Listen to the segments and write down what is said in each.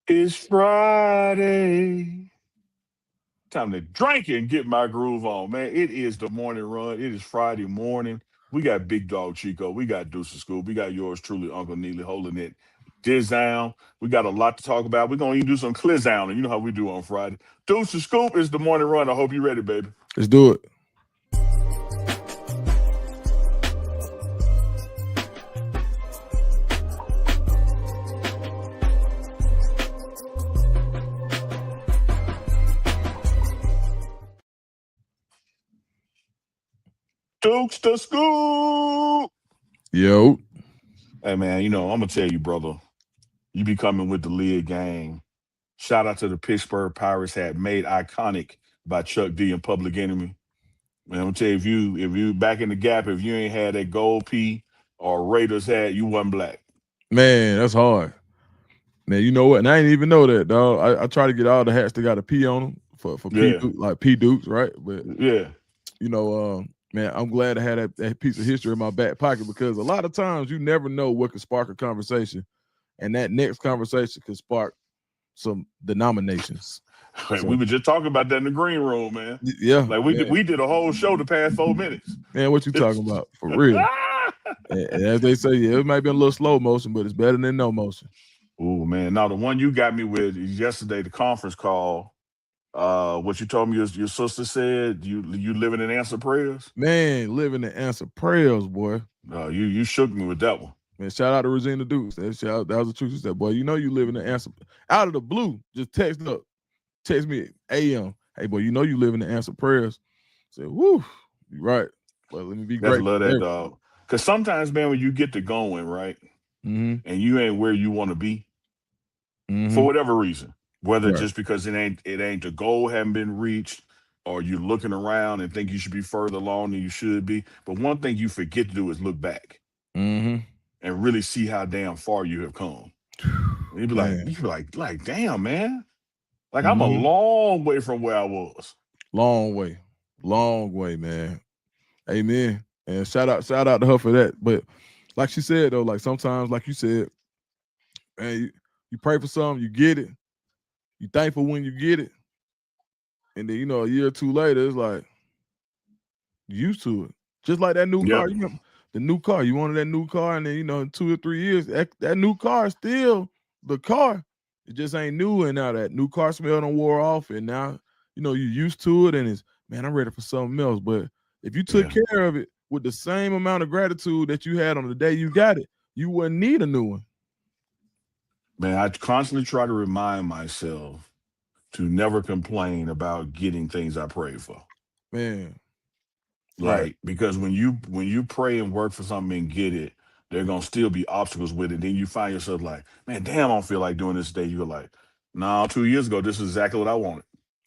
It's Friday. Time to drink and get my groove on, man. It is the morning run. It is Friday morning. We got Big Dog Chico. We got Deuces School. We got yours truly, Uncle Neely, holding it down. We got a lot to talk about. We're going to even do some cliz down. And you know how we do on Friday. Deuces Scoop is the morning run. I hope you're ready, baby. Let's do it. Dukes the Scoop. Yo. Hey, man, I'm going to tell you, brother, you be coming with the lid gang. Shout out to the Pittsburgh Pirates hat made iconic by Chuck D and Public Enemy. Man, I'm gonna tell you, if you back in the gap, if you ain't had that gold P or Raiders hat, you wasn't black. Man, that's hard. Man, you know what? And I didn't even know that, dog. I try to get all the hats that got a P on them for P Yeah, like P Dukes, right? But yeah, man, I'm glad to have that piece of history in my back pocket because a lot of times you never know what could spark a conversation, and that next conversation could spark some denominations. We were just talking about that in the green room, man. Yeah, Like we did a whole show the past 4 minutes. man, what you talking about for real? And as they say, yeah, it might be a little slow motion, but it's better than no motion. Oh man, now the one you got me with is yesterday, the conference call. What you told me your sister said you living in answer prayers. Man, living in answer prayers, boy. You shook me with that one. Man, shout out to Regina Dukes. That was the truth. She said, boy, you know you live in the answer. Out of the blue, just text me AM. Hey, boy, you know you live in the answer prayers. I said, whoo, you right. But let me be That's great. love that dog. Because sometimes, man, when you get to going, right, and you ain't where you want to be, for whatever reason, whether just because it ain't the goal haven't been reached, or you're looking around and think you should be further along than you should be. But one thing you forget to do is look back and really see how damn far you have come. And you be like, damn, man. Like I'm a long way from where I was. Long way, man. Amen. And shout out to her for that. But like she said though, like sometimes, like you said, man, you pray for something, you get it. You thankful when you get it, and then a year or two later, it's like you used to it. Just like that new car. You know, the new car. You wanted that new car, and then in 2 or 3 years, that new car is still the car. It just ain't new, and now that new car smell done wore off, and now you used to it, and it's man, I'm ready for something else. But if you took care of it with the same amount of gratitude that you had on the day you got it, you wouldn't need a new one. Man, I constantly try to remind myself to never complain about getting things I pray for. Man. Like, because when you pray and work for something and get it, there are gonna still be obstacles with it. Then you find yourself like, man, damn, I don't feel like doing this today. You're like, no, 2 years ago, this is exactly what I wanted.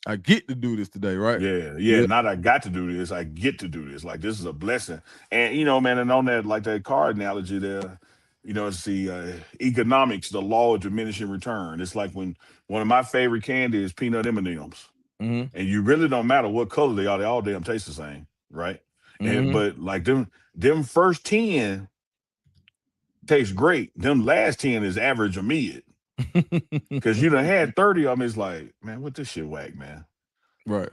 I get to do this today, right? Yeah. Not I got to do this, I get to do this. Like this is a blessing. And man, and on that, like that car analogy there, it's the economics, the law of diminishing return. It's like when one of my favorite candy is peanut M&Ms. And you really don't matter what color they all damn taste the same, right? But like them first 10 taste great. Them last 10 is average or mid. Because you done had 30 of them, it's like, man, what this shit whack, man. Right.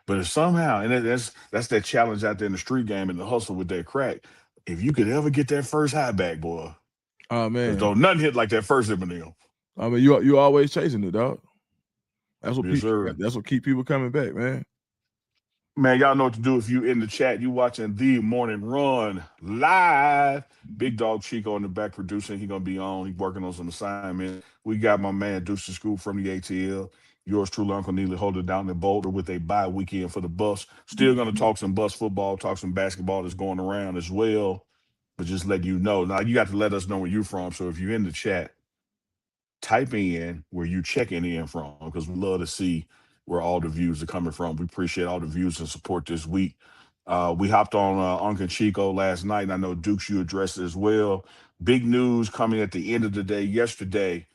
But if somehow, and that's that challenge out there in the street game and the hustle with that crack. If you could ever get that first high back, boy. Oh man. Don't nothing hit like that first M&M. I mean, you always chasing it, dog. That's what Yes, keep people coming back, man. Man, y'all know what to do if you in the chat. You watching the morning run live. Big Dog Chico in the back producing. He gonna be on. He working on some assignments. We got my man Deuces School from the ATL. Yours truly, Uncle Neely, hold it down in Boulder with a bye weekend for the bus. Still gonna talk some bus football, talk some basketball that's going around as well. But just let you know. Now you got to let us know where you're from. So if you're in the chat, type in where you checking in from, because we love to see where all the views are coming from. We appreciate all the views and support this week. We hopped on Uncle Chico last night, and I know Dukes, you addressed it as well. Big news coming at the end of the day yesterday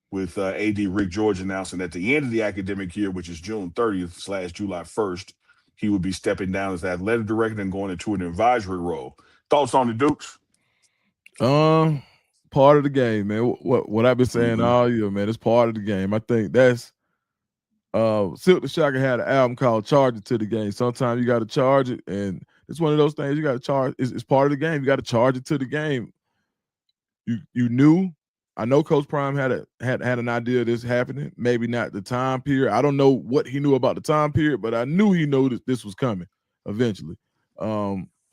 with AD Rick George announcing at the end of the academic year, which is June 30th / July 1st, he would be stepping down as athletic director and going into an advisory role. Thoughts on the Dukes? part of the game, man. What I've been saying Mhm. all year, man. It's part of the game. I think that's Silk the Shocker had an album called Charge It to the Game. Sometimes you got to charge it, and it's one of those things you got to charge. It's part of the game. You got to charge it to the game. You knew. I know Coach Prime had an idea of this happening. Maybe not the time period. I don't know what he knew about the time period, but I knew he knew that this was coming eventually.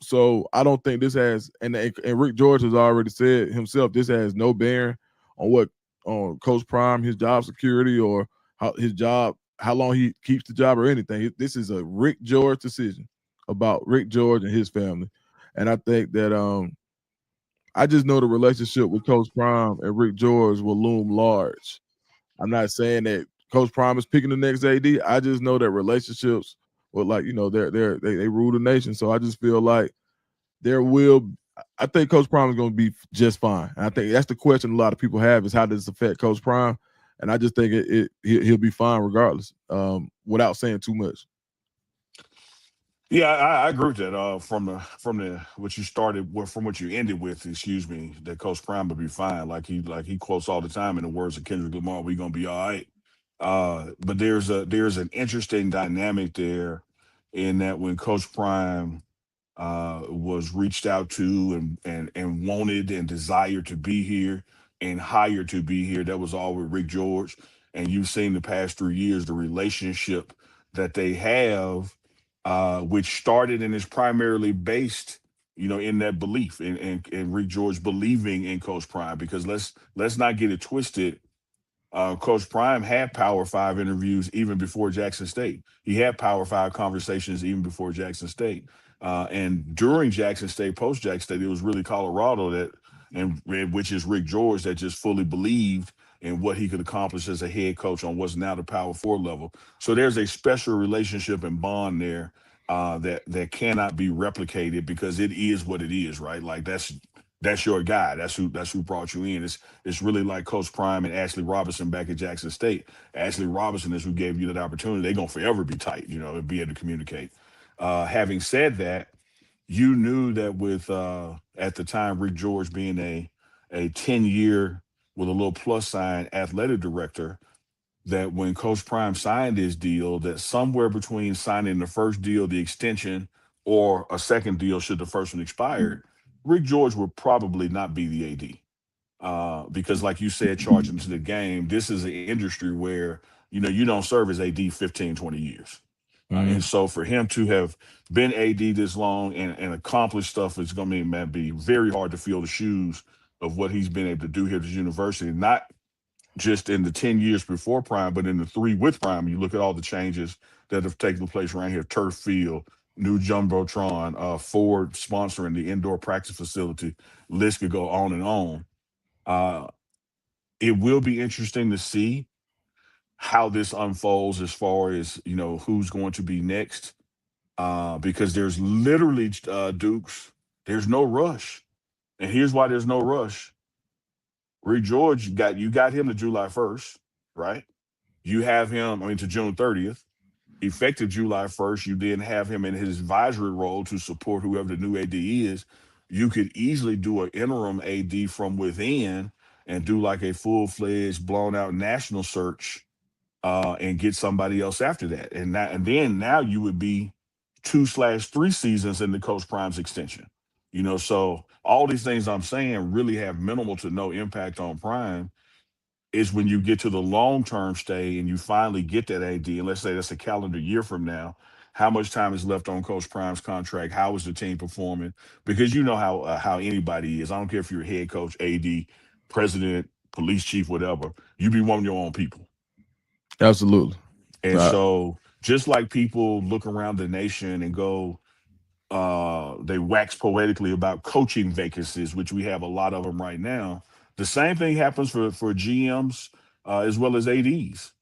So I don't think this has, and Rick George has already said himself, this has no bearing on what on Coach Prime, his job security, or how his job, how long he keeps the job, or anything. This is a Rick George decision about Rick George and his family, and I think that I just know the relationship with Coach Prime and Rick George will loom large. I'm not saying that Coach Prime is picking the next AD. I just know that relationships with, like, they rule the nation. So I just feel like I think Coach Prime is going to be just fine. And I think that's the question a lot of people have is how does this affect Coach Prime? And I just think he'll be fine regardless, without saying too much. Yeah, I agree with that. From the what you started with, from what you ended with, excuse me, that Coach Prime will be fine. Like he quotes all the time in the words of Kendrick Lamar, "We gonna be all right." But there's an interesting dynamic there, in that when Coach Prime was reached out to and wanted and desired to be here and hired to be here. That was all with Rick George. And you've seen the past 3 years the relationship that they have, which started and is primarily based, in that belief, and Rick George believing in Coach Prime. Because let's not get it twisted. Coach Prime had Power Five interviews even before Jackson State. He had Power Five conversations even before Jackson State. And during Jackson State, post Jackson State, it was really Colorado and which is Rick George, that just fully believed in what he could accomplish as a head coach on what's now the Power Four level. So there's a special relationship and bond there, that cannot be replicated, because it is what it is, right? Like that's your guy. That's who brought you in. It's really like Coach Prime and Ashley Robinson back at Jackson State. Ashley Robinson is who gave you that opportunity. They're gonna forever be tight, and be able to communicate. Having said that, you knew that with, at the time, Rick George being a 10-year with a little plus sign athletic director, that when Coach Prime signed his deal, that somewhere between signing the first deal, the extension, or a second deal should the first one expire, Rick George would probably not be the AD. Because, like you said, charging to the game, this is an industry where, you don't serve as AD 15, 20 years. And Mhm. so for him to have been AD this long and accomplished stuff, is going to be very hard to fill the shoes of what he's been able to do here at the university. Not just in the 10 years before Prime, but in the 3 with Prime. You look at all the changes that have taken place around here: turf field, new jumbotron, Ford sponsoring the indoor practice facility. List could go on and on. Uh, it will be interesting to see how this unfolds, as far as who's going to be next, because there's literally, Dukes. There's no rush, and here's why there's no rush. Rick George got him to July 1st, right? You have him, to June 30th. Effective July 1st, you then have him in his advisory role to support whoever the new AD is. You could easily do an interim AD from within and do like a full-fledged, blown-out national search, and get somebody else after that. And then now you would be 2/3 seasons into Coach Prime's extension. So all these things I'm saying really have minimal to no impact on Prime. Is when you get to the long term stay and you finally get that AD, and let's say that's a calendar year from now, how much time is left on Coach Prime's contract? How is the team performing? Because you know how anybody is. I don't care if you're a head coach, AD, president, police chief, whatever. You be one of your own people. Absolutely. And so, just like people look around the nation and go, they wax poetically about coaching vacancies, which we have a lot of them right now. The same thing happens for GMs, as well as ADs.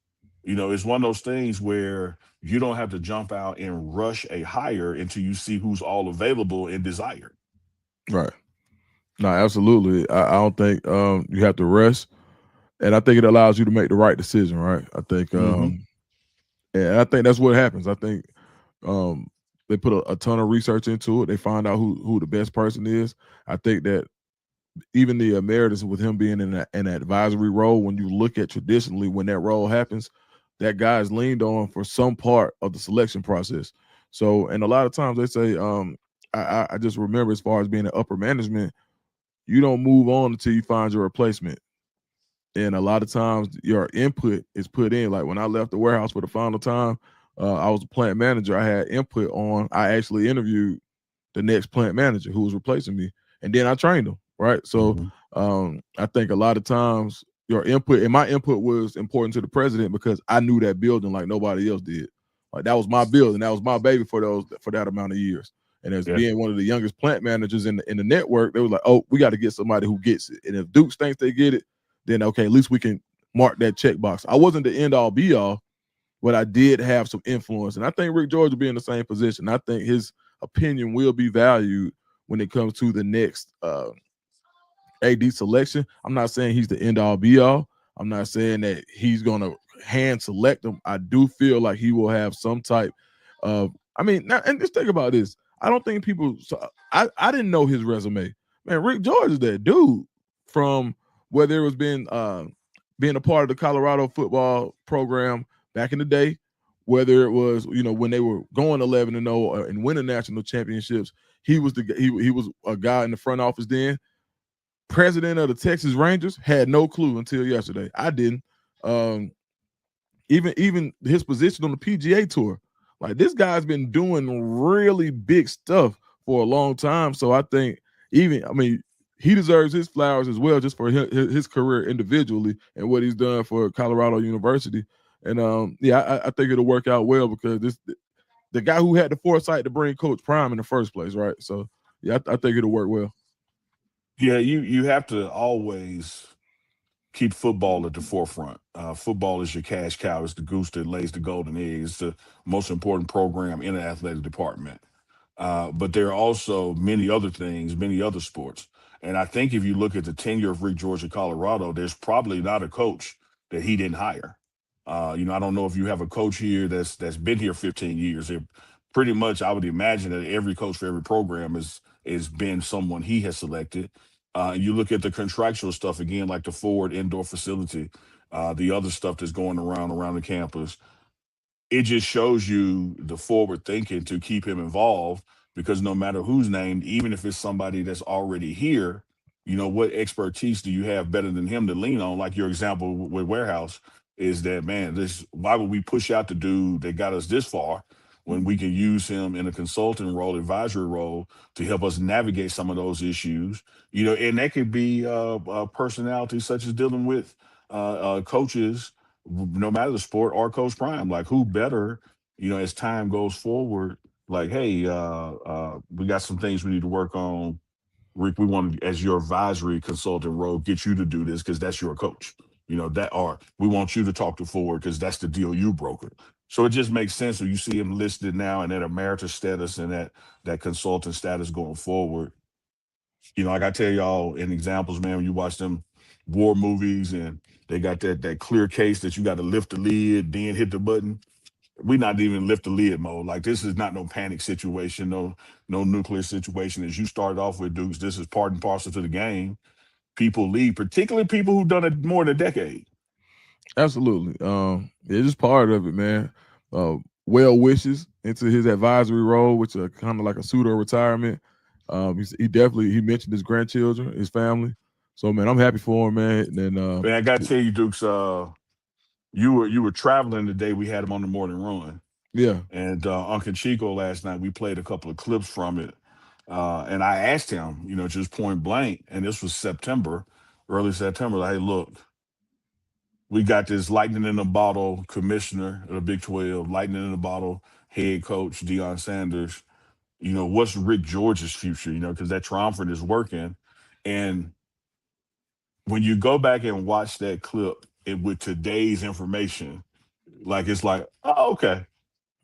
It's one of those things where you don't have to jump out and rush a hire until you see who's all available and desired. Right. No, absolutely. I don't think you have to rest, and I think it allows you to make the right decision. Right. I think, Hmm. and I think that's what happens. I think um, they put a ton of research into it. They find out who the best person is. I think that even the emeritus with him being in an advisory role, when you look at traditionally when that role happens, that guy is leaned on for some part of the selection process. So, and a lot of times they say, I just remember as far as being in upper management, you don't move on until you find your replacement. And a lot of times your input is put in. Like when I left the warehouse for the final time, I was a plant manager. I had input on, I actually interviewed the next plant manager who was replacing me. And then I trained him, right? So I think a lot of times your input, and my input was important to the president because I knew that building like nobody else did. Like that was my building. That was my baby for that amount of years. And as being one of the youngest plant managers in the network, they were like, oh, we got to get somebody who gets it. And if Duke thinks they get it, then okay, at least we can mark that checkbox. I wasn't the end all be all, but I did have some influence. And I think Rick George will be in the same position. I think his opinion will be valued when it comes to the next AD selection. I'm not saying he's the end all be all. I'm not saying that he's going to hand select them. I do feel like he will have some type of, and just think about this. I don't think people, I didn't know his resume. Man, Rick George is that dude from whether it was being a part of the Colorado football program back in the day, whether it was, when they were going 11-0 and winning national championships, he was he was a guy in the front office then. President of the Texas Rangers, had no clue until yesterday. I didn't. Even his position on the PGA Tour, like this guy's been doing really big stuff for a long time. So I think he deserves his flowers as well, just for his career individually and what he's done for Colorado University. And I think it'll work out well because the guy who had the foresight to bring Coach Prime in the first place, right? So yeah, I think it'll work well. Yeah, you have to always keep football at the forefront. Football is your cash cow. It's the goose that lays the golden eggs. It's the most important program in the athletic department. But there are also many other things, many other sports. And I think if you look at the tenure of Rick George at Colorado, there's probably not a coach that he didn't hire. I don't know if you have a coach here that's been here 15 years. Pretty much, I would imagine that every coach for every program is been someone he has selected. You look at the contractual stuff again, like the Ford indoor facility, the other stuff that's going around the campus. It just shows you the forward thinking to keep him involved, because no matter who's named, even if it's somebody that's already here, what expertise do you have better than him to lean on? Like your example with Warehouse is that, man, why would we push out the dude that got us this far when we can use him in a consulting role, advisory role, to help us navigate some of those issues, and that could be personalities such as dealing with coaches, no matter the sport, or Coach Prime. Like, who better, as time goes forward, like, hey, we got some things we need to work on. Rick, we want to, as your advisory consultant role, get you to do this because that's your coach. Or we want you to talk to Ford because that's the deal you brokered. So it just makes sense when you see him listed now in that emeritus status and that consultant status going forward. Like I tell y'all in examples, man, when you watch them war movies and they got that clear case that you got to lift the lid, then hit the button. We not even lift the lid mode. Like, this is not no panic situation, no nuclear situation. As you started off with, Dukes, this is part and parcel to the game. People leave, particularly people who've done it more than a decade. Absolutely. It's just part of it, man. Well wishes into his advisory role, which is kind of like a pseudo retirement. He mentioned his grandchildren, his family. So, man, I'm happy for him, man. And man, I got to tell you, Dukes, you were traveling the day we had him on the morning run. Yeah. And Uncle Chico last night, we played a couple of clips from it. And I asked him, just point blank, and this was early September, like, hey, look, we got this lightning in a bottle commissioner of the Big 12, lightning in a bottle head coach, Deion Sanders. What's Rick George's future, because that triumvirate is working. And when you go back and watch that clip with today's information, like, it's like, oh, okay.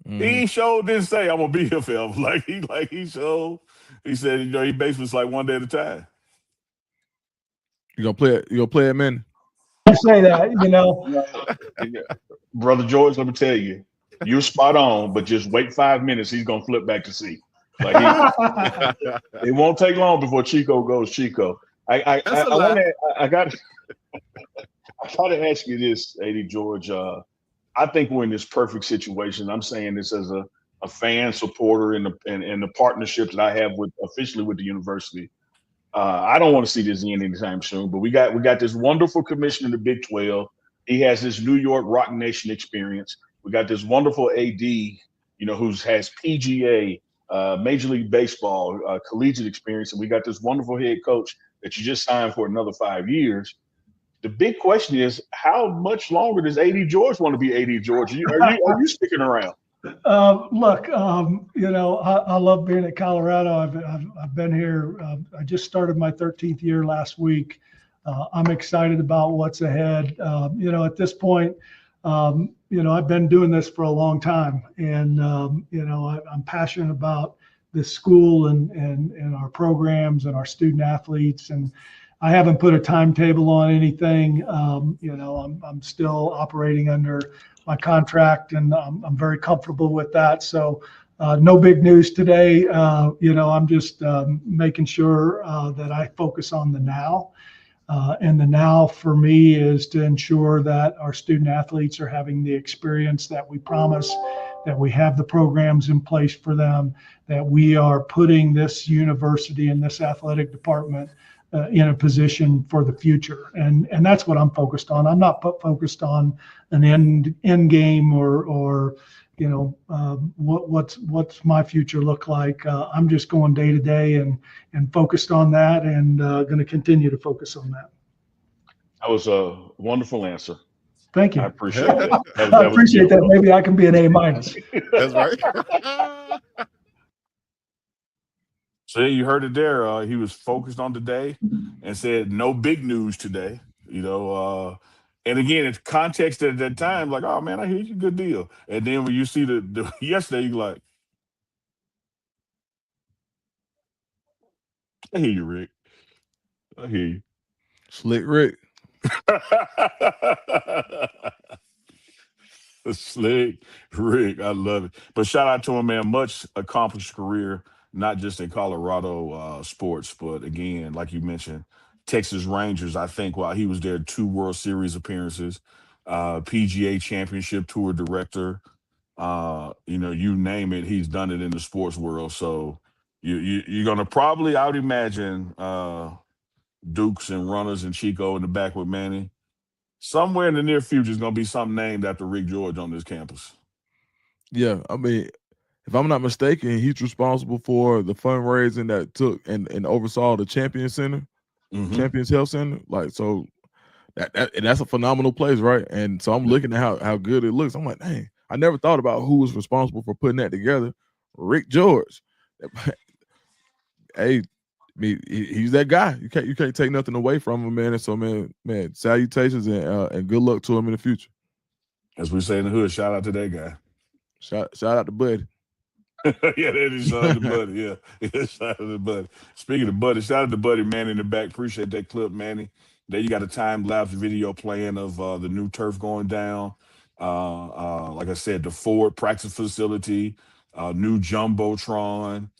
Mm-hmm. He didn't say I'm gonna be here forever. He said, he basically was like one day at a time. You gonna play it, man? You say that, Brother George, let me tell you, you're spot on, but just wait 5 minutes, he's gonna flip back to see. Like, it won't take long before Chico goes Chico. That's a I want lie. to. I got. I got to ask you this, AD George. I think we're in this perfect situation. I'm saying this as a fan supporter in the partnership that I have with officially with the university. I don't want to see this end anytime soon, but we got this wonderful commissioner in the Big 12. He has this New York Rock Nation experience. We got this wonderful AD, who's has PGA, Major League Baseball, collegiate experience, and we got this wonderful head coach that you just signed for another 5 years. The big question is, how much longer does AD George want to be AD George? Are you sticking around? Look, I love being at Colorado. I've been here. I just started my 13th year last week. I'm excited about what's ahead. At this point, I've been doing this for a long time, and I'm passionate about this school and our programs and our student athletes. And I haven't put a timetable on anything. I'm still operating under my contract, and I'm very comfortable with that. So no big news today. I'm just making sure that I focus on the now. And the now for me is to ensure that our student athletes are having the experience that we promise, that we have the programs in place for them, that we are putting this university and this athletic department in a position for the future. And that's what I'm focused on. I'm not focused on an end game or what's my future look like. I'm just going day to day and focused on that, and going to continue to focus on that. That was a wonderful answer. Thank you. I appreciate that. I appreciate that. Maybe I can be an A-. That's right. So you heard it there. He was focused on today and said no big news today. And again, it's context at that time, like, oh man, I hear you, good deal. And then when you see the yesterday, you're like, I hear you, Rick. I hear you. Slick Rick. Slick Rick, I love it. But shout out to him, man. Much accomplished career, not just in Colorado sports, but again, like you mentioned, Texas Rangers. I think while he was there, 2 World Series appearances, PGA Championship Tour director. You name it, he's done it in the sports world. So you're gonna probably, I would imagine, Dukes and Runners and Chico in the back with Manny. Somewhere in the near future is going to be something named after Rick George on this campus. Yeah, I mean, if I'm not mistaken, he's responsible for the fundraising that took and oversaw the Champions Center, Champions Health Center. Like, so that's a phenomenal place, right? And so I'm looking at how good it looks. I'm like, dang, I never thought about who was responsible for putting that together. Rick George. Hey, he's that guy. You can't take nothing away from him, man. And so, man, salutations and good luck to him in the future. As we say in the hood, shout out to that guy. Shout out to Buddy. Yeah, that is shout out to Buddy. Yeah, shout out to Buddy. Speaking of Buddy, shout out to Buddy, Manny in the back. Appreciate that clip, Manny. There you got a time-lapse video playing of the new turf going down. Like I said, the Ford practice facility, new Jumbotron.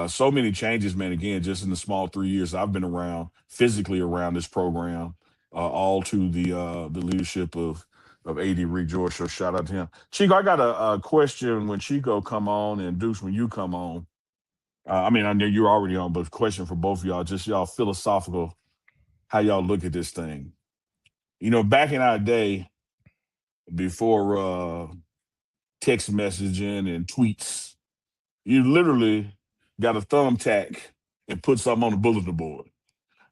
So many changes, man. Again, just in the small 3 years I've been physically around this program, all to the leadership of AD Rick George. So shout out to him. Chico, I got a question when Chico come on and Deuce when you come on. I know you're already on, but question for both of y'all, just y'all philosophical, how y'all look at this thing. Back in our day, before text messaging and tweets, you literally got a thumbtack and put something on the bulletin board.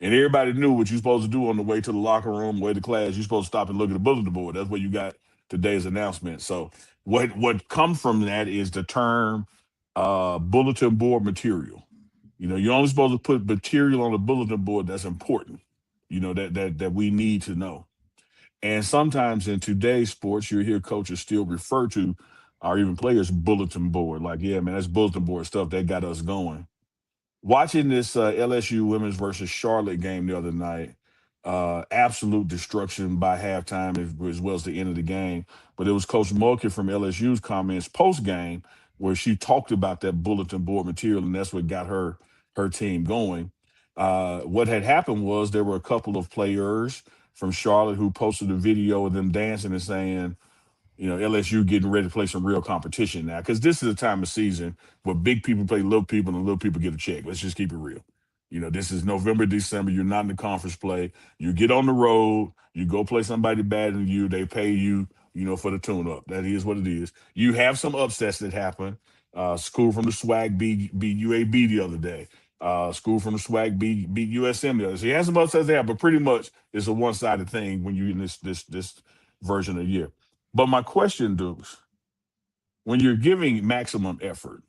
And everybody knew what you're supposed to do on the way to the locker room, way to class. You're supposed to stop and look at the bulletin board. That's where you got today's announcement. So what comes from that is the term bulletin board material. You're only supposed to put material on the bulletin board that's important, that we need to know. And sometimes in today's sports, you hear coaches still refer to, or even players, bulletin board. Like, yeah, man, that's bulletin board stuff that got us going. Watching this LSU women's versus Charlotte game the other night, absolute destruction by halftime as well as the end of the game. But it was Coach Mulkey from LSU's comments post-game where she talked about that bulletin board material, and that's what got her team going. What had happened was there were a couple of players from Charlotte who posted a video of them dancing and saying, LSU getting ready to play some real competition now, because this is a time of season where big people play little people and little people get a check. Let's just keep it real. This is November, December. You're not in the conference play. You get on the road. You go play somebody better than you. They pay you, for the tune-up. That is what it is. You have some upsets that happen. School from the SWAC beat UAB the other day. School from the SWAC beat USM the other day. So you have some upsets there, but pretty much it's a one-sided thing when you're in this version of the year. But my question, Dukes, when you're giving maximum effort,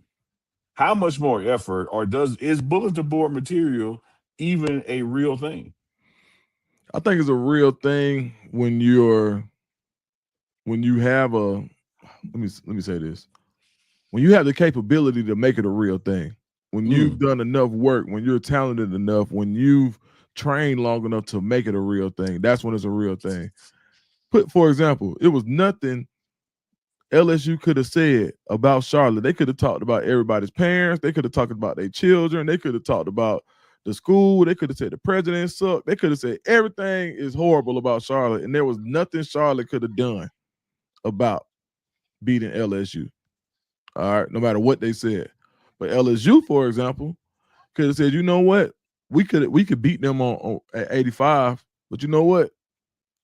how much more effort, or is bulletin board material even a real thing? I think it's a real thing when you have let me say this. When you have the capability to make it a real thing, when you've done enough work, when you're talented enough, when you've trained long enough to make it a real thing, that's when it's a real thing. For example, it was nothing LSU could have said about Charlotte. They could have talked about everybody's parents. They could have talked about their children. They could have talked about the school. They could have said the president sucked. They could have said everything is horrible about Charlotte, and there was nothing Charlotte could have done about beating LSU. All right, no matter what they said. But LSU, for example, could have said, you know what? We could beat them on at 85, but you know what?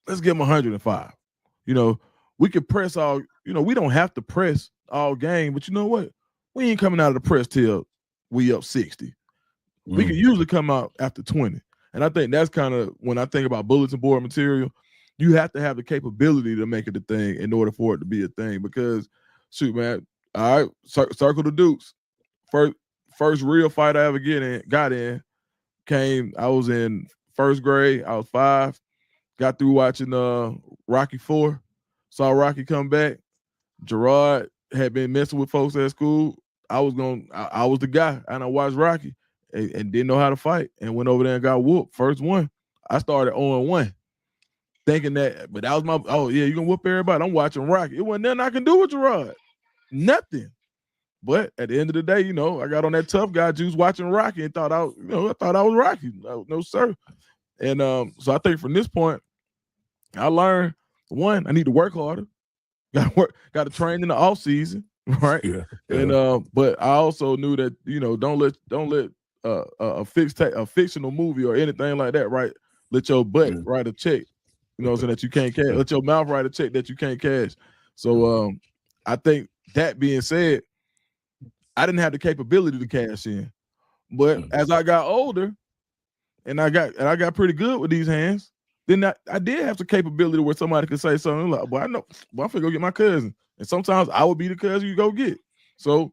Let's give them 105. We could press all, we don't have to press all game, but you know what? We ain't coming out of the press till we up 60. We can usually come out after 20. And I think that's kind of, when I think about bulletin board material, you have to have the capability to make it a thing in order for it to be a thing. Because, shoot, man, all right, circle the Dukes. First real fight I ever got in came, I was in first grade. I was 5. Got through watching Rocky IV. Saw Rocky come back. Gerard had been messing with folks at school. I was the guy, and I watched Rocky and didn't know how to fight, and went over there and got whooped. First one. I started 0-1, thinking that, but that was you gonna whoop everybody. I'm watching Rocky. It wasn't nothing I can do with Gerard. Nothing. But at the end of the day, I got on that tough guy juice watching Rocky and thought I was Rocky. No, sir. And so I think from this point, I learned, one, I need to work harder. Got to train in the off season, right? Yeah. And but I also knew that don't let a fictional movie or anything like that, right? Let your butt write a check, so that you can't cash. Let your mouth write a check that you can't cash. So I think that being said, I didn't have the capability to cash in, but as I got older, and I got pretty good with these hands, then I did have the capability where somebody could say something like, "Well, I know, I'm finna go get my cousin," and sometimes I would be the cousin you go get. So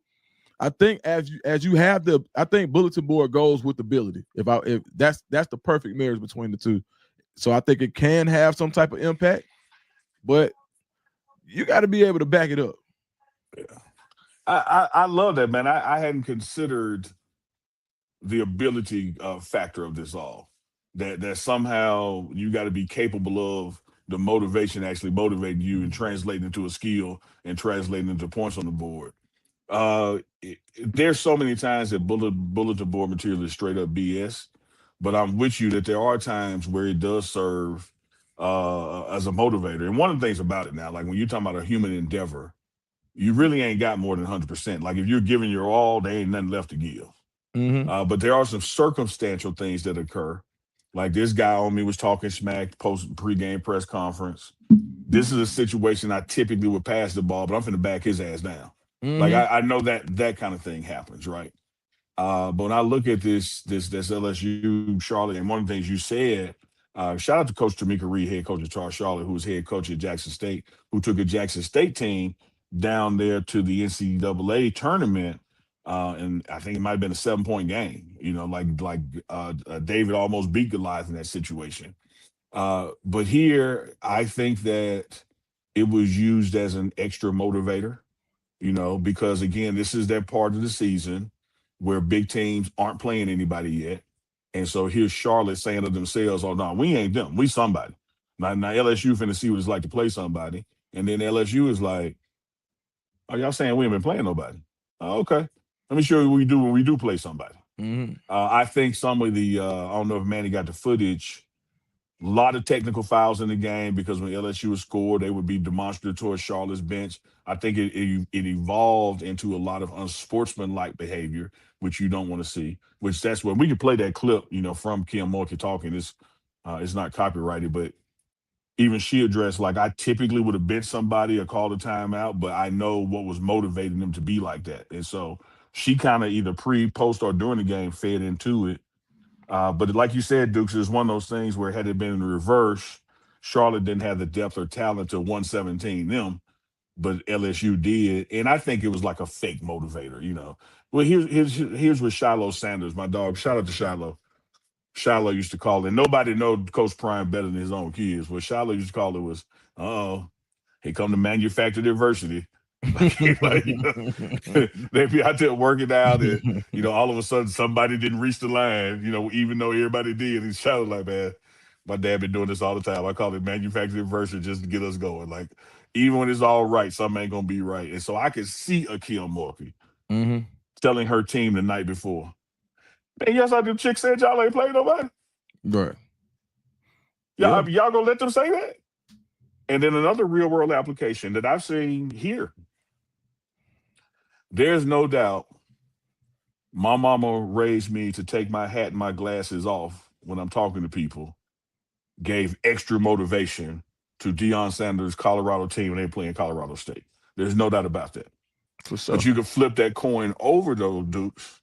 I think as you have I think bulletin board goes with ability. If that's the perfect marriage between the two. So I think it can have some type of impact, but you got to be able to back it up. Yeah. I love that, man. I hadn't considered the ability factor of this all. That somehow you got to be capable of the motivation actually motivating you and translating into a skill and translating into points on the board. There's so many times that bulletin board material is straight up BS, but I'm with you that there are times where it does serve as a motivator. And one of the things about it now, like when you're talking about a human endeavor, you really ain't got more than 100%. Like if you're giving your all, there ain't nothing left to give. But there are some circumstantial things that occur. Like this guy on me was talking smack post pregame press conference. This is a situation I typically would pass the ball, but I'm finna back his ass down. Like I know that kind of thing happens, right? But when I look at this LSU Charlotte, and one of the things you said, shout out to Coach Tamika Reed, head coach of Charlotte, who was head coach at Jackson State, who took a Jackson State team down there to the NCAA tournament. And I think it might have been a 7-point game, David almost beat Goliath in that situation. But here, I think that it was used as an extra motivator, because again, this is that part of the season where big teams aren't playing anybody yet. And so here's Charlotte saying to themselves, oh, no, we ain't them. We somebody. Now LSU finna see what it's like to play somebody. And then LSU is like, oh, y'all saying we ain't been playing nobody? Oh, okay. Let me show you what we do when we do play somebody. I think some of the I don't know if Manny got the footage. A lot of technical fouls in the game because when LSU would score, they would be demonstrative towards Charlotte's bench. I think it evolved into a lot of unsportsmanlike behavior, which you don't want to see. Which that's when we can play that clip, from Kim Mulkey talking. It's not copyrighted, but even she addressed like I typically would have benched somebody or called a timeout, but I know what was motivating them to be like that, and so she kind of either pre, post, or during the game fed into it. But like you said, Dukes, it's one of those things where had it been in reverse, Charlotte didn't have the depth or talent to 117 them, but LSU did. And I think it was like a fake motivator. Well, here's with Shiloh Sanders, my dog. Shout out to Shiloh. Shiloh used to call it, nobody know Coach Prime better than his own kids. What Shiloh used to call it was, here come the manufactured adversity. They'd be out there working out, and all of a sudden somebody didn't reach the line. Even though everybody did, and Shiloh like, man, my dad been doing this all the time. I call it manufactured adversity just to get us going. Like even when it's all right, something ain't gonna be right. And so I could see Akeem Morphy telling her team the night before, man, yes, I do. Chick said y'all ain't playing nobody. Right. Y'all gonna let them say that? And then another real world application that I've seen here. There's no doubt my mama raised me to take my hat and my glasses off when I'm talking to people, gave extra motivation to Deion Sanders' Colorado team when they play in Colorado State. There's no doubt about that. For sure. But you could flip that coin over those Dukes.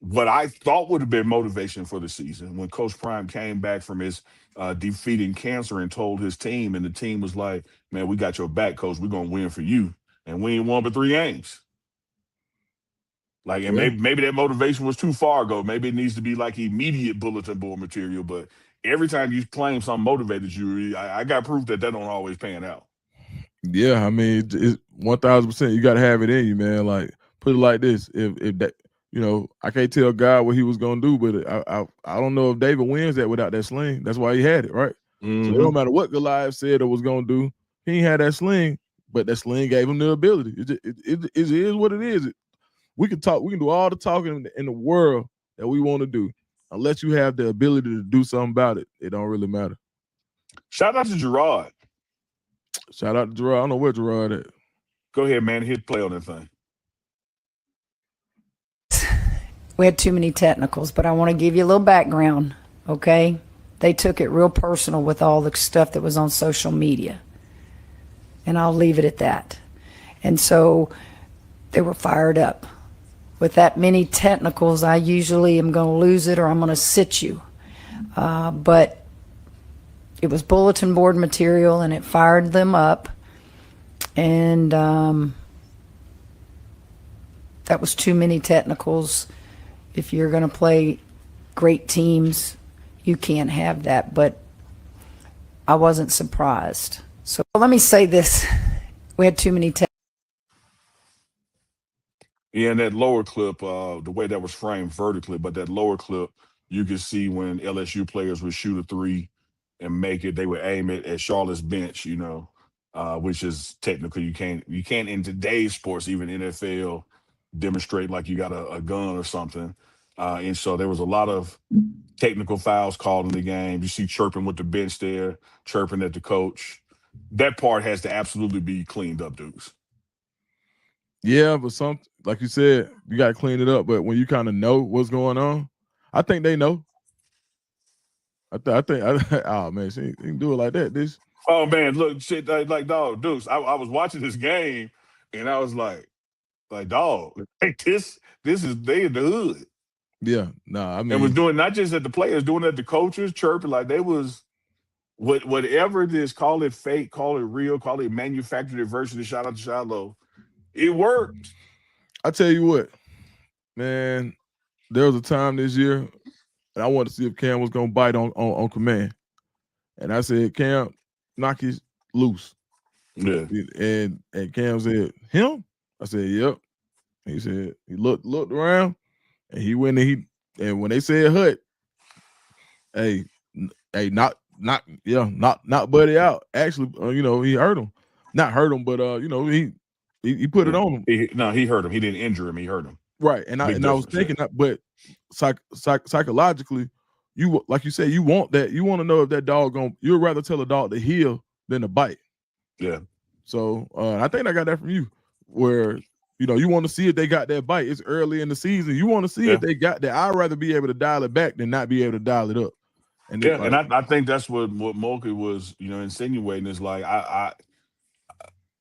What I thought would have been motivation for the season when Coach Prime came back from his defeating cancer and told his team, and the team was like, man, we got your back, Coach. We're going to win for you. And we ain't won but 3 games. Like, and maybe that motivation was too far ago. Maybe it needs to be like immediate bulletin board material. But every time you claim something motivated you, I got proof that don't always pan out. Yeah, I mean, it's 1,000%. You got to have it in you, man. Like, put it like this: if that, I can't tell God what he was gonna do, but I don't know if David wins that without that sling. That's why he had it, right? So it don't matter what Goliath said or was gonna do. He ain't had that sling, but that sling gave him the ability. It is what it is. We can talk. We can do all the talking in the world that we want to do. Unless you have the ability to do something about it, it don't really matter. Shout out to Gerard. Shout out to Gerard. I don't know where Gerard at. Go ahead, man. Hit play on that thing. We had too many technicals, but I want to give you a little background, okay? They took it real personal with all the stuff that was on social media. And I'll leave it at that. And so they were fired up. With that many technicals, I usually am going to lose it or I'm going to sit you. But it was bulletin board material and it fired them up. And that was too many technicals. If you're going to play great teams, you can't have that. But I wasn't surprised. So let me say this. We had too many technicals. Yeah, and that lower clip, the way that was framed vertically, but that lower clip, you could see when LSU players would shoot a 3 and make it, they would aim it at Charlotte's bench, which is technically you can't in today's sports, even NFL, demonstrate like you got a gun or something. And so there was a lot of technical fouls called in the game. You see chirping with the bench there, chirping at the coach. That part has to absolutely be cleaned up, Dukes. Yeah, but like you said, you got to clean it up. But when you kind of know what's going on, I think they know. I think, oh man, she can do it like that. Oh man, look, shit, like dog, Dukes. I was watching this game, and I was like dog, like this is they in the hood. Yeah, I mean, and was doing not just at the players, doing it at the coaches, chirping like they was whatever it is. Call it fake, call it real, call it manufactured adversity. Shout out to Shiloh. It worked. I tell you what, man, there was a time this year, and I wanted to see if Cam was going to bite on command. And I said, Cam, knock his loose. Yeah. And Cam said, him? I said, yep. He said, he looked around, and he went and when they said hut, hey, not Buddy out. Actually, he hurt him. Not hurt him, but he put it on him. He hurt him. He didn't injure him. He hurt him. Right. And I Big was difference, thinking that, but psychologically, you like you say, you want that. You want to know if that dog you'd rather tell a dog to heel than to bite. Yeah. So I think I got that from you, where you want to see if they got that bite. It's early in the season. You want to see if they got that. I'd rather be able to dial it back than not be able to dial it up. And and I think that's what Mulkey was, insinuating is like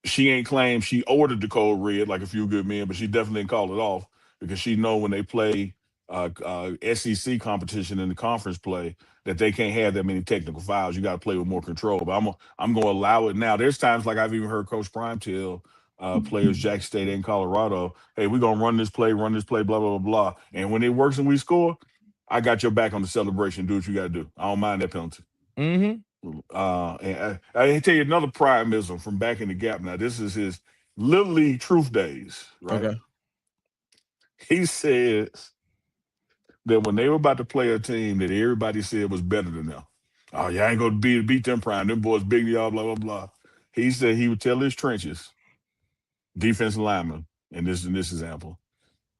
she ain't claimed she ordered the code red like a few good men, but she definitely didn't call it off because she know when they play SEC competition in the conference play that they can't have that many technical fouls. You got to play with more control. But I'm going to allow it now. There's times like I've even heard Coach Prime tell players, Jackson State and Colorado, hey, we're going to run this play, blah, blah, blah, blah. And when it works and we score, I got your back on the celebration. Do what you got to do. I don't mind that penalty. Mm-hmm. And I tell you another primism from back in the Gap. Now, this is his Little League Truth Days, right? Okay. He says that when they were about to play a team that everybody said was better than them, oh, y'all ain't going to beat them Prime. Them boys big to y'all, blah, blah, blah. He said he would tell his trenches, defensive linemen, in this example,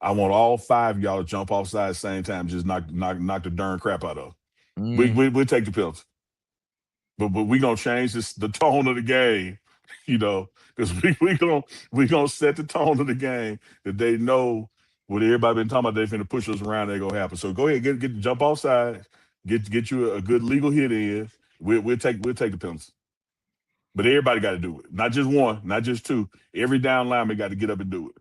I want all 5 of y'all to jump offside at the same time, just knock the darn crap out of them. We'll take the penalty. But we gonna change the tone of the game, because we gonna set the tone of the game that they know what everybody been talking about. They finna push us around. They gonna happen. So go ahead, get jump off side, get you a good legal hit in. We'll take the penalty. But everybody got to do it, not just one, not just two. Every down lineman got to get up and do it.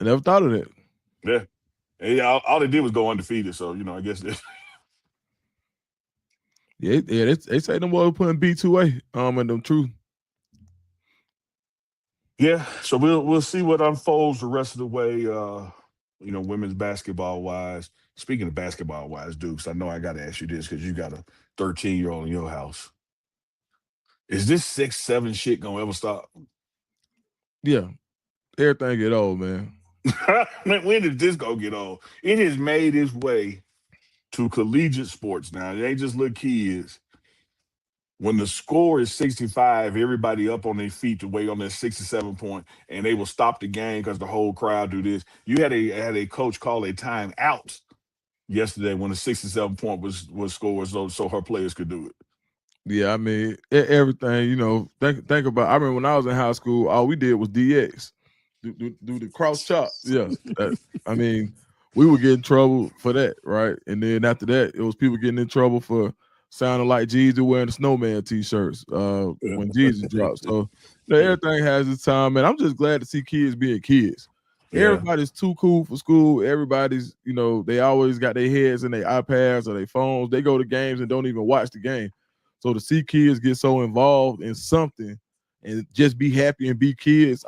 I never thought of that. Yeah. And all they did was go undefeated. So I guess. Yeah, they say them boys putting B2A in them truth. Yeah, so we'll see what unfolds the rest of the way. Women's basketball wise. Speaking of basketball wise, Dukes, I know I got to ask you this because you got a 13-year-old in your house. Is this 6-7 shit gonna ever stop? Yeah, everything get old, man. When did this go get old? It has made its way to collegiate sports now. It ain't just little kids. When the score is 65, everybody up on their feet to wait on that 67 point, and they will stop the game because the whole crowd do this. You had a coach call a timeout yesterday when the 67 point was scored, so her players could do it. Yeah, I mean everything. Think about. I remember when I was in high school, all we did was DX, do the cross chop. Yeah, I mean, we would get in trouble for that, right? And then after that, it was people getting in trouble for sounding like Jesus wearing the snowman t-shirts when Jesus dropped. So everything has its time, and I'm just glad to see kids being kids. Yeah. Everybody's too cool for school. Everybody's, they always got their heads in their iPads or their phones. They go to games and don't even watch the game. So to see kids get so involved in something and just be happy and be kids,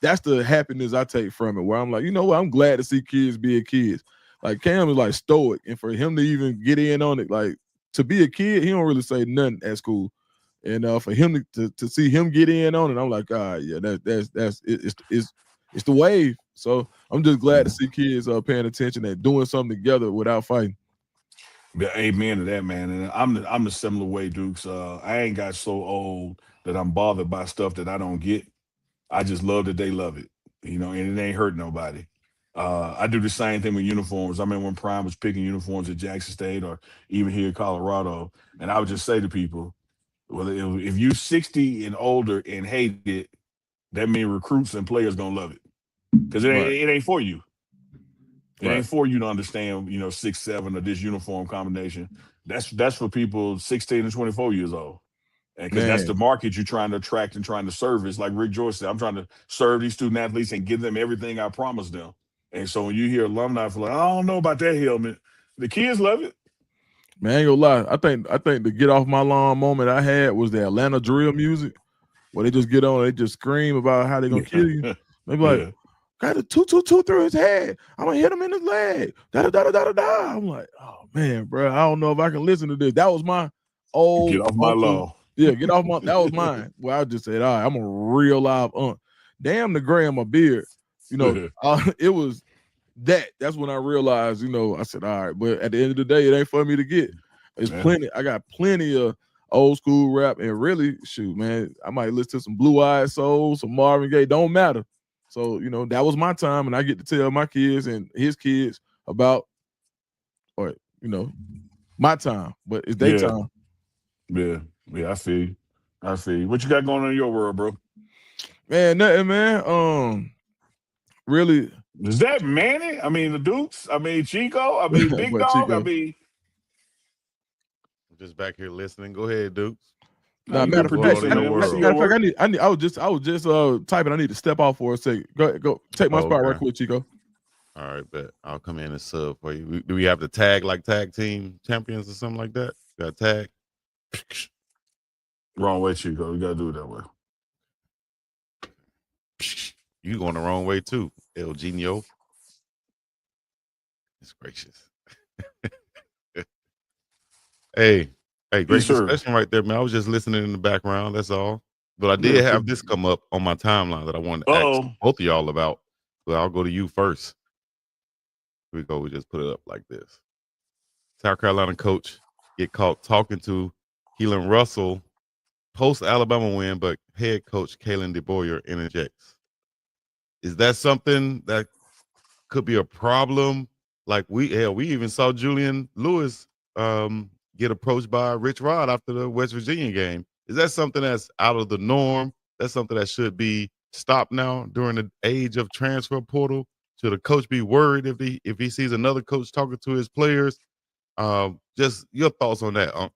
that's the happiness I take from it, where I'm like, I'm glad to see kids being kids. Like Cam is like stoic, and for him to even get in on it, like to be a kid, he don't really say nothing at school. And for him to see him get in on it, I'm like, yeah, it's the wave. So I'm just glad to see kids paying attention and doing something together without fighting. Yeah, amen to that, man. And I'm the similar way, Dukes. I ain't got so old that I'm bothered by stuff that I don't get. I just love that they love it, and it ain't hurt nobody. I do the same thing with uniforms. I remember when Prime was picking uniforms at Jackson State or even here in Colorado, and I would just say to people, well, if you 60 and older and hate it, that means recruits and players gonna love it because it ain't for you. It ain't for you to understand, 6-7 or this uniform combination. That's for people 16 and 24 years old. And because that's the market you're trying to attract and trying to service. Like Rick George said, I'm trying to serve these student athletes and give them everything I promised them. And so when you hear alumni for like, I don't know about that helmet, the kids love it. Man, I ain't gonna lie. I think the get off my lawn moment I had was the Atlanta drill music, where they just get on, they just scream about how they're gonna kill you. They be like, got a 2-2-2 through his head. I'm gonna hit him in his leg. Da-da-da-da-da-da. I'm like, oh man, bro, I don't know if I can listen to this. That was my old get off my lawn. Yeah, get off my. That was mine. Well, I just said, all right, I'm a real live damn the gray on my beard. It was that. That's when I realized, I said, all right, but at the end of the day, it ain't for me to get. It's plenty. I got plenty of old school rap, and really, shoot, man, I might listen to some Blue Eyed Soul, some Marvin Gaye. Don't matter. So, you know, that was my time, and I get to tell my kids and his kids about, or, you know, my time, but it's their Yeah. time. Yeah. I see. What you got going on in your world, bro? Man, nothing, man. Really, Is that Manny? I mean, the Dukes? I mean, Chico? I mean, Big but Dog? I Chico. mean, I'm just back here listening. Go ahead, Dukes. Nah, you matter good of Going fact, on in producer, your man. We see world. your matter of fact, work. I was just typing. I need to step off for a second. Go take my Oh, spot right okay. quick, Chico. All right, bet. I'll come in and sub for you. Do we have the tag like tag team champions or something like that? Got tag? Wrong way, Chico. You got to do it that way. You going the wrong way too, El Genio. It's gracious. Hey, great Yes, sir. discussion right there, man. I was just listening in the background. That's all. But I Yeah, did have this come up on my timeline that I wanted to ask Uh-oh. both of y'all about. But I'll go to you first. Here we go. We just put it up like this. South Carolina coach get caught talking to Keelan Russell post Alabama win, but head coach Kalen DeBoer interjects. Is that something that could be a problem? Like we even saw Julian Lewis get approached by Rich Rod after the West Virginia game. Is that something that's out of the norm? That's something that should be stopped now during the age of transfer portal? Should a coach be worried if he sees another coach talking to his players? Just your thoughts on that.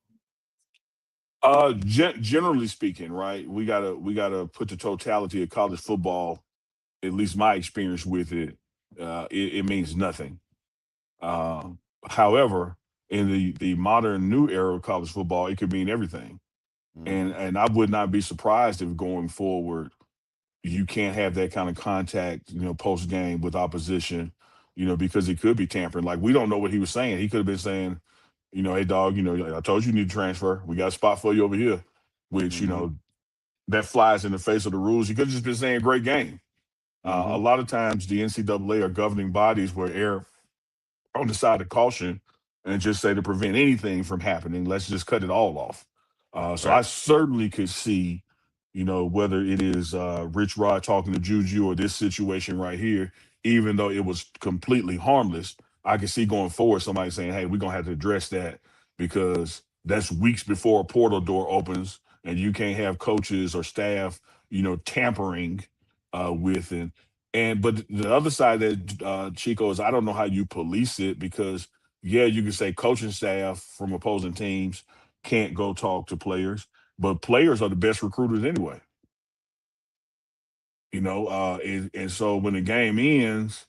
Generally speaking, right? We gotta put the totality of college football. At least my experience with it, it means nothing. However, in the modern new era of college football, it could mean everything. And I would not be surprised if going forward you can't have that kind of contact, post game with opposition, because it could be tampering. Like we don't know what he was saying. He could have been saying, hey dog, I told you need to transfer. We got a spot for you over here, which that flies in the face of the rules. He could have just been saying great game. A lot of times the NCAA or governing bodies will err on the side of caution and just say to prevent anything from happening, let's just cut it all off. So Right. I certainly could see, whether it is Rich Rod talking to Juju or this situation right here, even though it was completely harmless, I can see going forward somebody saying, hey, we're going to have to address that because that's weeks before a portal door opens and you can't have coaches or staff, tampering with it. But the other side that Chico is I don't know how you police it because yeah, you can say coaching staff from opposing teams can't go talk to players, but players are the best recruiters anyway. And so when the game ends,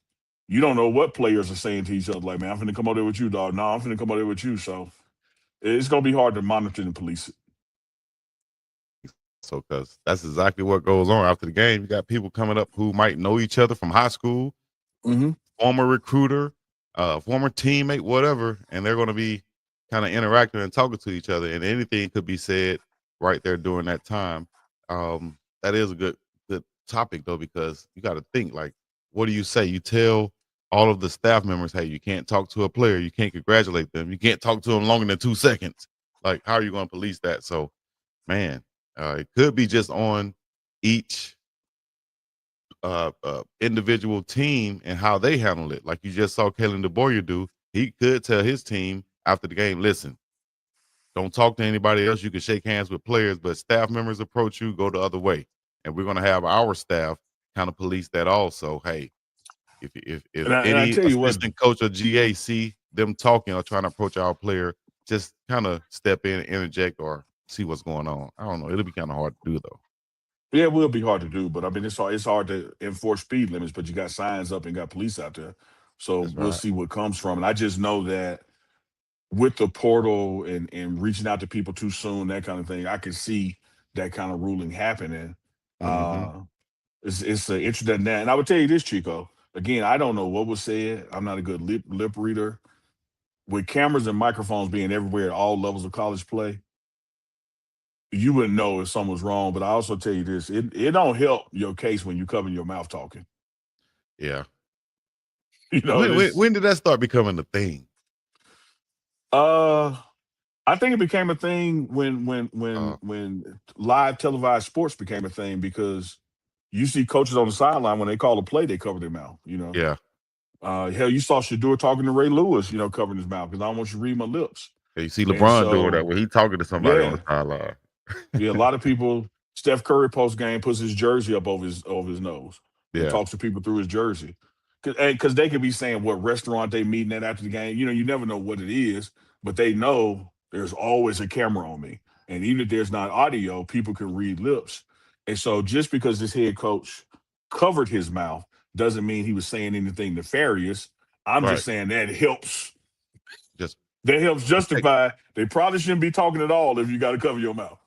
you don't know what players are saying to each other. Like, man, I'm finna come over there with you, dog. No, I'm finna come over there with you. So it's gonna be hard to monitor and police it. So, because that's exactly what goes on after the game. You got people coming up who might know each other from high school, former recruiter, former teammate, whatever, and they're going to be kind of interacting and talking to each other, and anything could be said right there during that time. That is a good topic though, because you got to think like, what do you say? You tell all of the staff members, hey, you can't talk to a player, you can't congratulate them, you can't talk to them longer than 2 seconds. Like, how are you going to police that? So, man. It could be just on each individual team and how they handle it. Like you just saw Kalen DeBoer do. He could tell his team after the game, listen, don't talk to anybody else. You can shake hands with players, but staff members approach you, go the other way. And we're going to have our staff kind of police that also. Hey, if And I any tell you what, assistant coach or GA see them talking or trying to approach our player, just kind of step in, interject, or see what's going on. I don't know. It'll be kind of hard to do though. yeah, it will be hard to do, but I mean, it's hard to enforce speed limits, but you got signs up and got police out there. So That's we'll right. see what comes from it. I just know that with the portal and reaching out to people too soon, that kind of thing, I can see that kind of ruling happening. It's an interesting that. And I would tell you this, Chico. Again, I don't know what was said. I'm not a good lip reader. With cameras and microphones being everywhere at all levels of college play, you wouldn't know if something was wrong. But I also tell you this: it don't help your case when you cover your mouth talking. Yeah. This, When did that start becoming a thing? I think it became a thing when live televised sports became a thing because You see coaches on the sideline when they call a play, they cover their mouth. Yeah. Hell, you saw Shador talking to Ray Lewis, covering his mouth because I don't want you to read my lips. You see And LeBron doing that so, when he talking to somebody on yeah, the sideline. yeah. A lot of people. Steph Curry post game puts his jersey up over his nose and Yeah. talks to people through his jersey because they could be saying what restaurant they meeting at after the game. You never know what it is, but they know there's always a camera on me, and even if there's not audio, people can read lips. And so, just because this head coach covered his mouth doesn't mean he was saying anything nefarious. I'm Right. just saying that helps. Just That helps justify. They probably shouldn't be talking at all if you got to cover your mouth.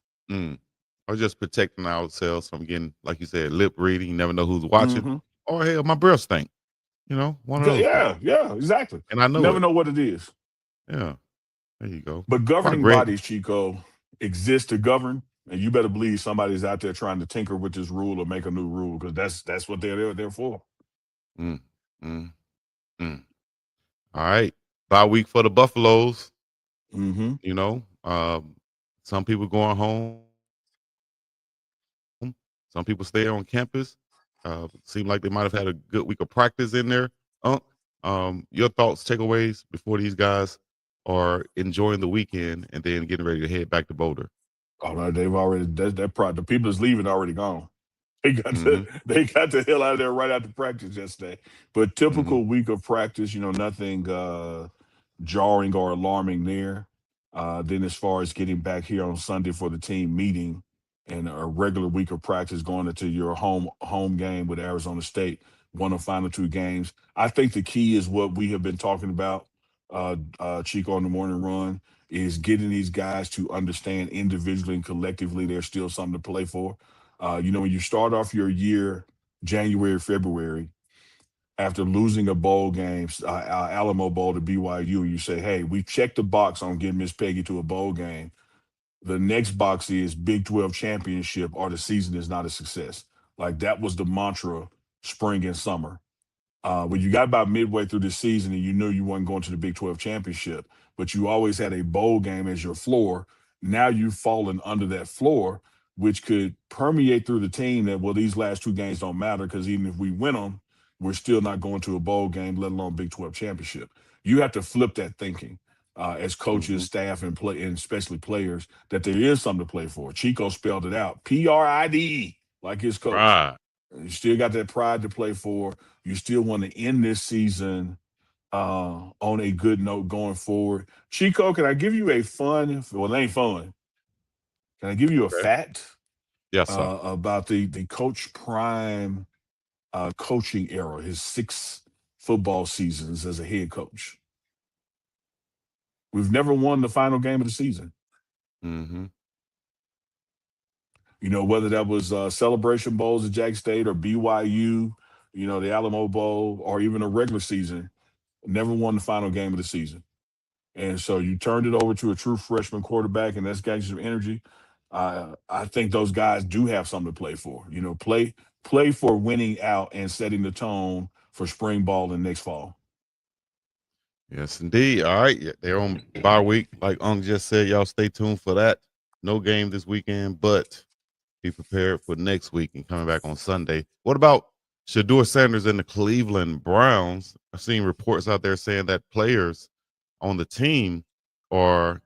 or just protecting ourselves from getting, like you said, lip reading. You never know who's watching. Mhm. Or hell, my breath stink. One of those. Yeah, exactly. And I know Never it. know what it is. Yeah. There you go. But governing great. bodies, Chico, exist to govern, and you better believe somebody's out there trying to tinker with this rule or make a new rule because that's what they're there for. Mm, mm, mm. All right. Bye week for the Buffaloes. Mm-hmm. Some people going home. Some people stay on campus. Seem like they might have had a good week of practice in there. Your thoughts, takeaways before these guys are enjoying the weekend and then getting ready to head back to Boulder. Oh no, they've already the people that's leaving already gone. They got Mhm. they got the hell out of there right after practice yesterday. But typical week of practice, nothing jarring or alarming there. Then as far as getting back here on Sunday for the team meeting and a regular week of practice going into your home game with Arizona State, one of the final two games. I think the key is what we have been talking about, Chico, on the morning run, is getting these guys to understand individually and collectively there's still something to play for. When you start off your year, January, February, after losing a bowl game, Alamo Bowl to BYU, and you say, hey, we checked the box on getting Miss Peggy to a bowl game. The next box is Big 12 championship or the season is not a success. Like that was the mantra spring and summer. When you got about midway through the season and you knew you weren't going to the Big 12 championship, but you always had a bowl game as your floor. Now you've fallen under that floor, which could permeate through the team that, well, these last two games don't matter because even if we win them, we're still not going to a bowl game, let alone Big 12 championship. You have to flip that thinking as coaches, staff, and especially players, that there is something to play for. Chico spelled it out, PRIDE, like his coach. Right. You still got that pride to play for. You still want to end this season on a good note going forward. Chico, can I give you a fun? Well, it ain't fun. Can I give you a fact? Yes, sir. About the Coach Prime coaching era, his 6 football seasons as a head coach. We've never won the final game of the season. Mm-hmm. Whether that was Celebration Bowls at Jack State or BYU, the Alamo Bowl, or even a regular season, never won the final game of the season. And so you turned it over to a true freshman quarterback, and that's got you some energy. I think those guys do have something to play for. Play for winning out and setting the tone for spring ball and next fall. Yes, indeed. All right. Yeah, they're on bye week. Like Ung just said, y'all stay tuned for that. No game this weekend, but be prepared for next week and coming back on Sunday. What about Shador Sanders and the Cleveland Browns? I've seen reports out there saying that players on the team are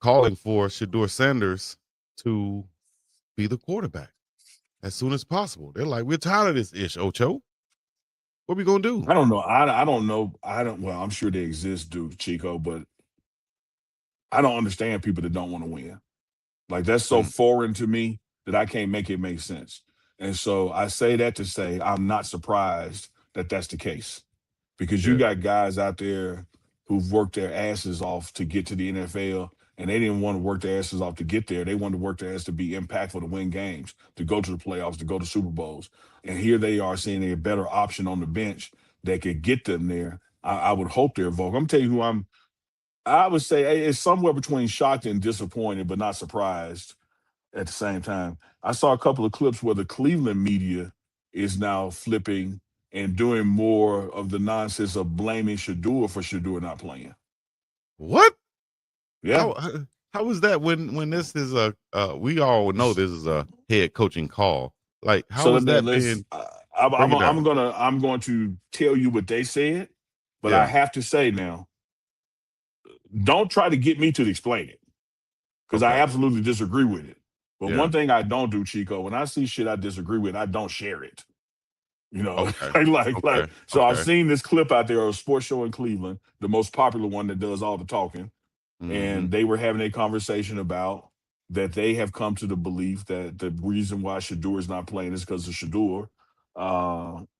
calling for Shador Sanders to be the quarterback as soon as possible. They're like, we're tired of this ish, Ocho. What we gonna do? I don't know. I don't know. Well, I'm sure they exist, dude, Chico, but I don't understand people that don't want to win. Like that's so foreign to me that I can't make it make sense. And so I say that to say I'm not surprised that that's the case because you got guys out there who've worked their asses off to get to the NFL, and they didn't want to work their asses off to get there. They wanted to work their ass to be impactful, to win games, to go to the playoffs, to go to Super Bowls. And here they are seeing a better option on the bench that could get them there. I would hope they're vocal. I'm telling you who I would say it's somewhere between shocked and disappointed, but not surprised at the same time. I saw a couple of clips where the Cleveland media is now flipping and doing more of the nonsense of blaming Shador for Shador not playing. What? Yeah. How is that when this is we all know this is a head coaching call. Like, how So is that let's. being I'm break it down? going to tell you what they said, but I Yeah. have to say now, don't try to get me to explain it because I Okay. absolutely disagree with it. But Yeah. one thing I don't do, Chico, when I see shit I disagree with, I don't share it. You know, Okay. like. Okay. So I've Okay. seen this clip out there of a sports show in Cleveland, the most popular one that does all the talking, Mm-hmm. and they were having a conversation about that they have come to the belief that the reason why Shador is not playing is because of Shador.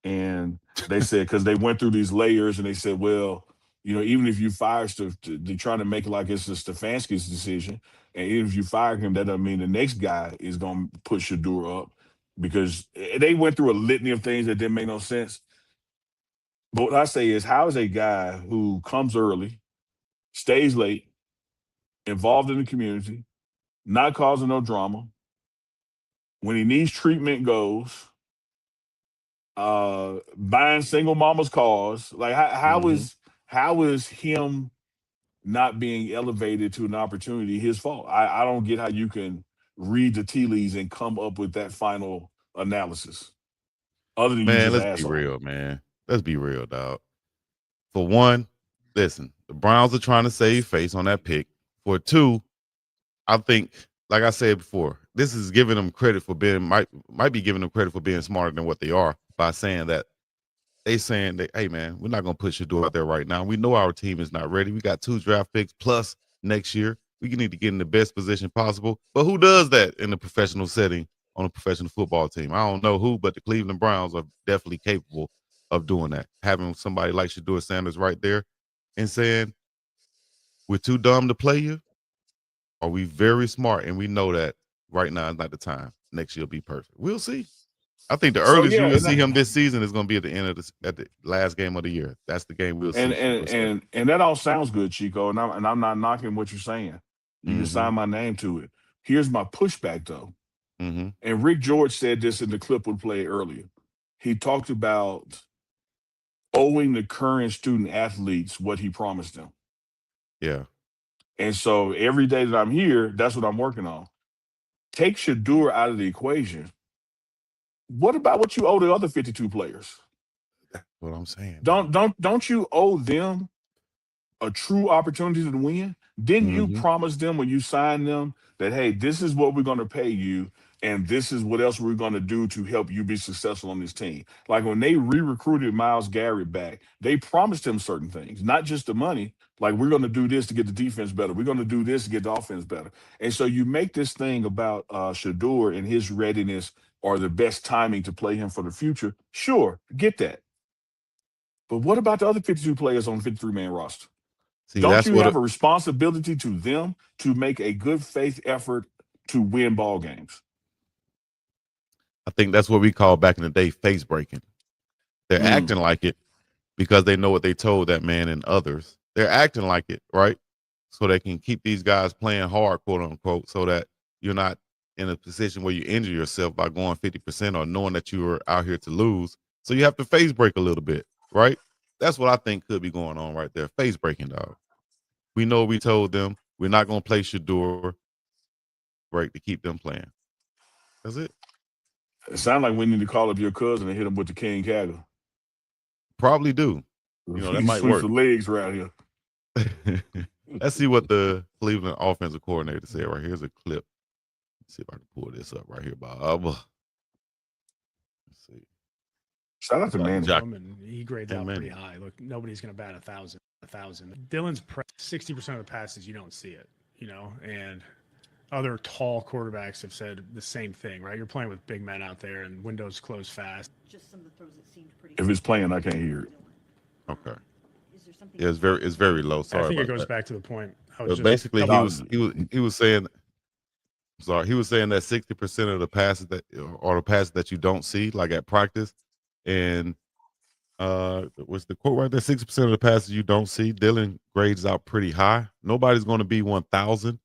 And they said because they went through these layers and they said, well, you know, even if you fire they're trying to make it like it's a Stefanski's decision, and even if you fire him, that doesn't mean the next guy is going to put Shador up because they went through a litany of things that didn't make no sense. But what I say is, how is a guy who comes early, stays late, involved in the community, not causing no drama, when he needs treatment goes, buying single mamas cars, like Mm-hmm. how is him not being elevated to an opportunity his fault? I don't get how you can read the tea leaves and come up with that final analysis other than you Man, just let's be asshole. real, man. Let's be real, dog. For one, listen, the Browns are trying to save face on that pick. For two, I think, like I said before, this is giving them credit for being might be giving them credit for being smarter than what they are by saying that they saying that, hey man, we're not gonna put Shador out there right now. We know our team is not ready. We got 2 draft picks plus next year. We need to get in the best position possible. But who does that in a professional setting on a professional football team? I don't know who, but the Cleveland Browns are definitely capable of doing that. Having somebody like Shador Sanders right there and saying, we're too dumb to play you, or we very smart and we know that right now is not the time. Next year will be perfect. We'll see. I think the So earliest you yeah, will see him this season is going to be at the end of at the last game of the year. That's the game we'll see. and that all sounds good, Chico, and I'm not knocking what you're saying. You can Mm-hmm. sign my name to it. Here's my pushback though. Mm-hmm. And Rick George said this in the clip we played earlier. He talked about owing the current student athletes what he promised them. Yeah. And so every day that I'm here, that's what I'm working on. Take Shador out of the equation. What about what you owe the other 52 players? That's what I'm saying. Don't you owe them a true opportunity to win? Didn't you Mm-hmm. promise them when you signed them that, hey, this is what we're going to pay you, and this is what else we're going to do to help you be successful on this team? Like when they re-recruited Myles Garrett back, they promised him certain things, not just the money. Like, we're going to do this to get the defense better. We're going to do this to get the offense better. And so you make this thing about Shador and his readiness or the best timing to play him for the future. Sure, get that. But what about the other 52 players on the 53-man roster? See, Don't that's you what have a responsibility to them to make a good faith effort to win ball games? I think that's what we call back in the day face breaking. They're acting like it because they know what they told that man and others. They're acting like it, right? So they can keep these guys playing hard, quote unquote, so that you're not in a position where you injure yourself by going 50% or knowing that you are out here to lose. So you have to face break a little bit, right? That's what I think could be going on right there. Face breaking, dog. We know we told them we're not going to play Shador break to keep them playing. That's it. It sounds like we need to call up your cousin and hit him with the King Kaggle. Probably do. You know, that He might sweeps work. the legs around here. Let's see what the Cleveland offensive coordinator said right here's a clip. Let's see if I can pull this up right here, Bob. Let's see. Shout out to Manny. Jack- And he grades Hey, out man. pretty high. Look, nobody's going to bat 1,000. Dylan's 60% of the passes, you don't see it, you know, and other tall quarterbacks have said the same thing, right? You're playing with big men out there and windows close fast. Just some of the throws that seemed pretty. If it's playing, I can't hear it. Okay. Is there something? Yeah, it's very low. Sorry I think it about goes that. back to the point. I But was just basically, No, he was saying. Sorry, he was saying that 60% of the passes that or the passes that you don't see, like at practice, and what's the quote right there? 60% of the passes you don't see, Dylan grades out pretty high. Nobody's going to be 1,000.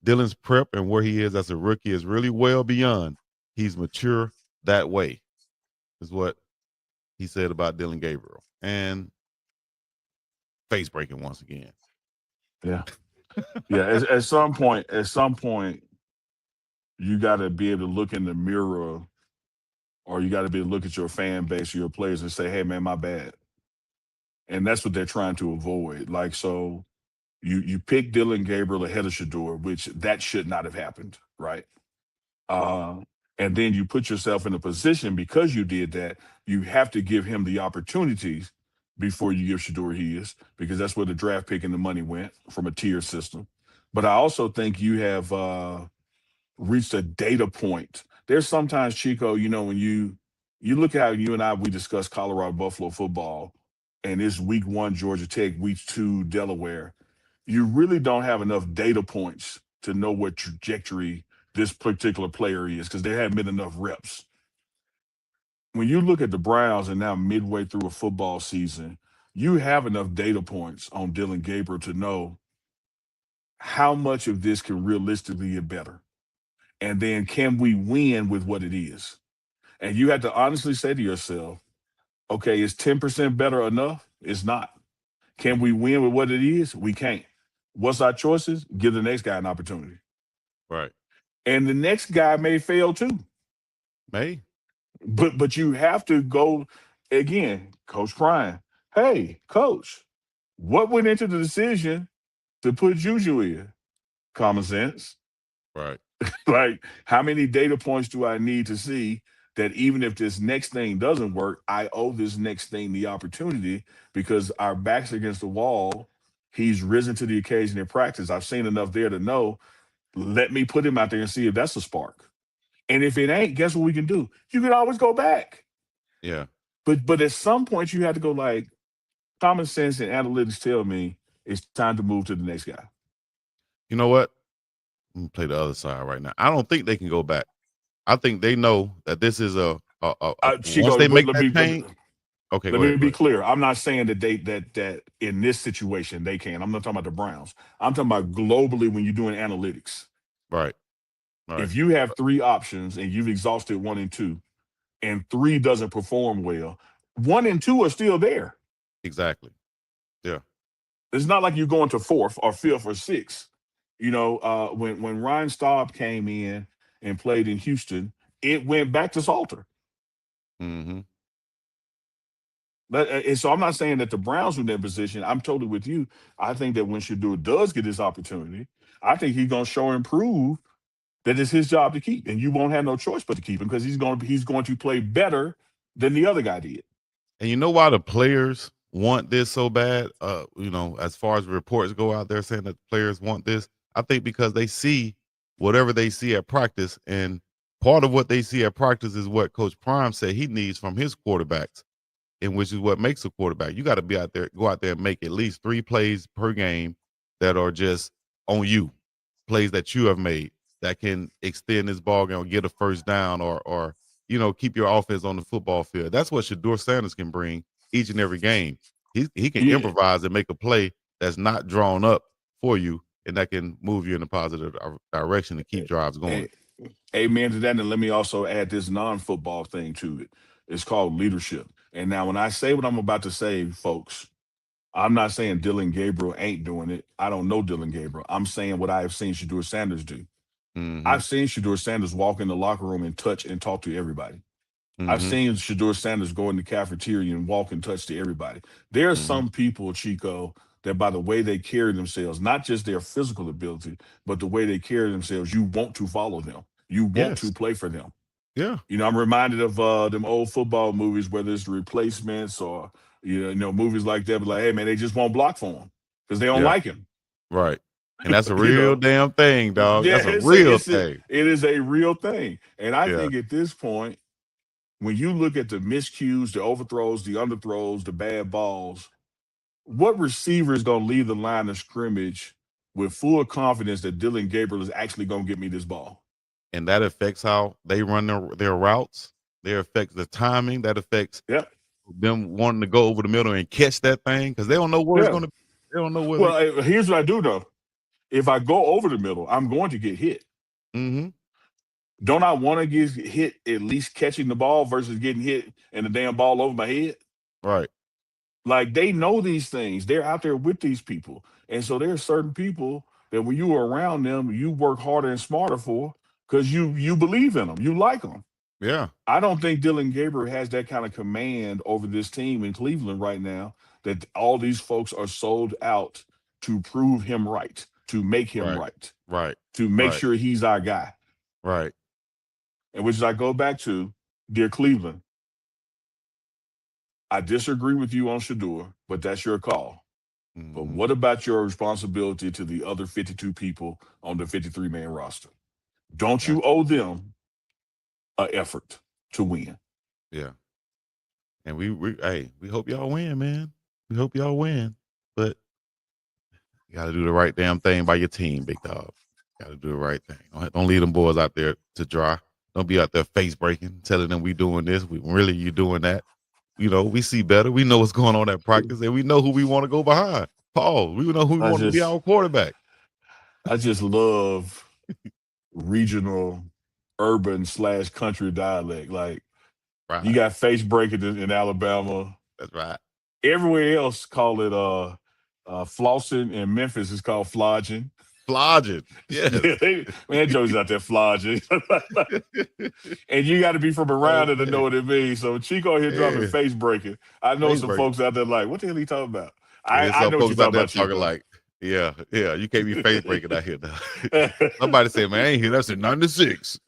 Dylan's prep and where he is as a rookie is really well beyond. He's mature that way, is what he said about Dylan Gabriel. And face breaking once again. Yeah. Yeah. At some point, you got to be able to look in the mirror or you got to be able to look at your fan base or your players and say, hey, man, my bad. And that's what they're trying to avoid. Like, so you pick Dylan Gabriel ahead of Shador, which that should not have happened, right? Uh, and then you put yourself in a position because you did that, you have to give him the opportunities before you give Shador his, because that's where the draft pick and the money went from a tier system. But I also think you have reached a data point. There's sometimes, Chico, when you look at how you and I we discuss Colorado Buffalo football, and it's week 1 Georgia Tech, week 2 Delaware. You really don't have enough data points to know what trajectory this particular player is because there haven't been enough reps. When you look at the Browns and now midway through a football season, you have enough data points on Dylan Gabriel to know how much of this can realistically get better. And then can we win with what it is? And you have to honestly say to yourself, okay, is 10% better enough? It's not. Can we win with what it is? We can't. What's our choices? Give the next guy an opportunity. Right. And the next guy may fail too. May. But you have to go again, Coach Prime. Hey, Coach, what went into the decision to put Juju in? Common sense. Right. Like, how many data points do I need to see that even if this next thing doesn't work, I owe this next thing the opportunity because our back's against the wall. He's risen to the occasion in practice. I've seen enough there to know, let me put him out there and see if that's a spark. And if it ain't, guess what we can do? You can always go back. Yeah. But at some point you have to go like, common sense and analytics tell me it's time to move to the next guy. You know what? Let me play the other side right now. I don't think they can go back. I think they know that this is Chico, once they make that change. Okay, let go me ahead, be go ahead. clear. I'm not saying that that in this situation they can. I'm not talking about the Browns. I'm talking about globally when you're doing analytics. Right. Right. If you have 3 options and you've exhausted 1 and 2, and 3 doesn't perform well, 1 and 2 are still there. Exactly. Yeah. It's not like you're going to 4th or 5th or 6th. When Ryan Staub came in and played in Houston, it went back to Salter. Mm-hmm. And so I'm not saying that the Browns are in that position. I'm totally with you. I think that when Shador does get his opportunity, I think he's going to show and prove that it's his job to keep, and you won't have no choice but to keep him because he's going to play better than the other guy did. And you know why the players want this so bad? As far as reports go out there saying that the players want this, I think because they see whatever they see at practice, and part of what they see at practice is what Coach Prime said he needs from his quarterbacks, and which is what makes a quarterback. You got to go out there and make at least 3 plays per game that are just on you, plays that you have made that can extend this ball game or get a first down or keep your offense on the football field. That's what Shador Sanders can bring each and every game. He can improvise and make a play that's not drawn up for you, and that can move you in a positive direction and keep drives going. Amen to that. And let me also add this non-football thing to it. It's called leadership. And now when I say what I'm about to say, folks, I'm not saying Dylan Gabriel ain't doing it. I don't know Dylan Gabriel. I'm saying what I have seen Shador Sanders do. Mm-hmm. I've seen Shador Sanders walk in the locker room and touch and talk to everybody. Mm-hmm. I've seen Shador Sanders go in the cafeteria and walk and touch to everybody. There are some people, Chico, that by the way they carry themselves, not just their physical ability, but the way they carry themselves, you want to follow them. You want to play for them. Yeah. I'm reminded of them old football movies, whether it's The Replacements or, movies like that. But like, hey, man, they just won't block for him because they don't like him. Right. And that's a real damn thing, dog. Yeah, that's a real thing. It is a real thing. And I think at this point, when you look at the miscues, the overthrows, the underthrows, the bad balls, what receiver is going to leave the line of scrimmage with full confidence that Dylan Gabriel is actually going to get me this ball? And that affects how they run their routes. That affects the timing. That affects them wanting to go over the middle and catch that thing because they don't know where it's going to be. They don't know where. Well, here's what I do know. If I go over the middle, I'm going to get hit. Mm-hmm. Don't I want to get hit at least catching the ball versus getting hit and the damn ball over my head? Right. Like they know these things. They're out there with these people. And so there are certain people that when you are around them, you work harder and smarter for because you believe in them. You like them. Yeah. I don't think Dylan Gabriel has that kind of command over this team in Cleveland right now, that all these folks are sold out to prove him right, to make him Right. right, Right. to make Right. sure he's our guy. Right. And which is I go back to, dear Cleveland, I disagree with you on Shador, but that's your call. But Mhm. what about your responsibility to the other 52 people on the 53-man roster? Don't you owe them an effort to win? Yeah. And we hope y'all win, man. We hope y'all win. But you gotta do the right damn thing by your team, big dog. Gotta do the right thing. Don't leave them boys out there to dry. Don't be out there face breaking, telling them we doing this. You doing that. You know, we see better. We know what's going on at practice, and we know who we want to go behind. Paul, we know who we want to be our quarterback. I just love regional, urban / country dialect. Like, Right. you got face breaking in Alabama. That's right. Everywhere else call it flossing. In Memphis is called flogging. Flogging. Yes. Man, Joey's out there flogging. And you got to be from around it to know what it means. So Chico here dropping face breaking. I know Face some breaking. folks out there like, what the hell are you talking about? There's I some know what you're folks out talking there about, talking Chico. like, yeah, you can't be face breaking out here now. Somebody said, man, I ain't here. That's in 96.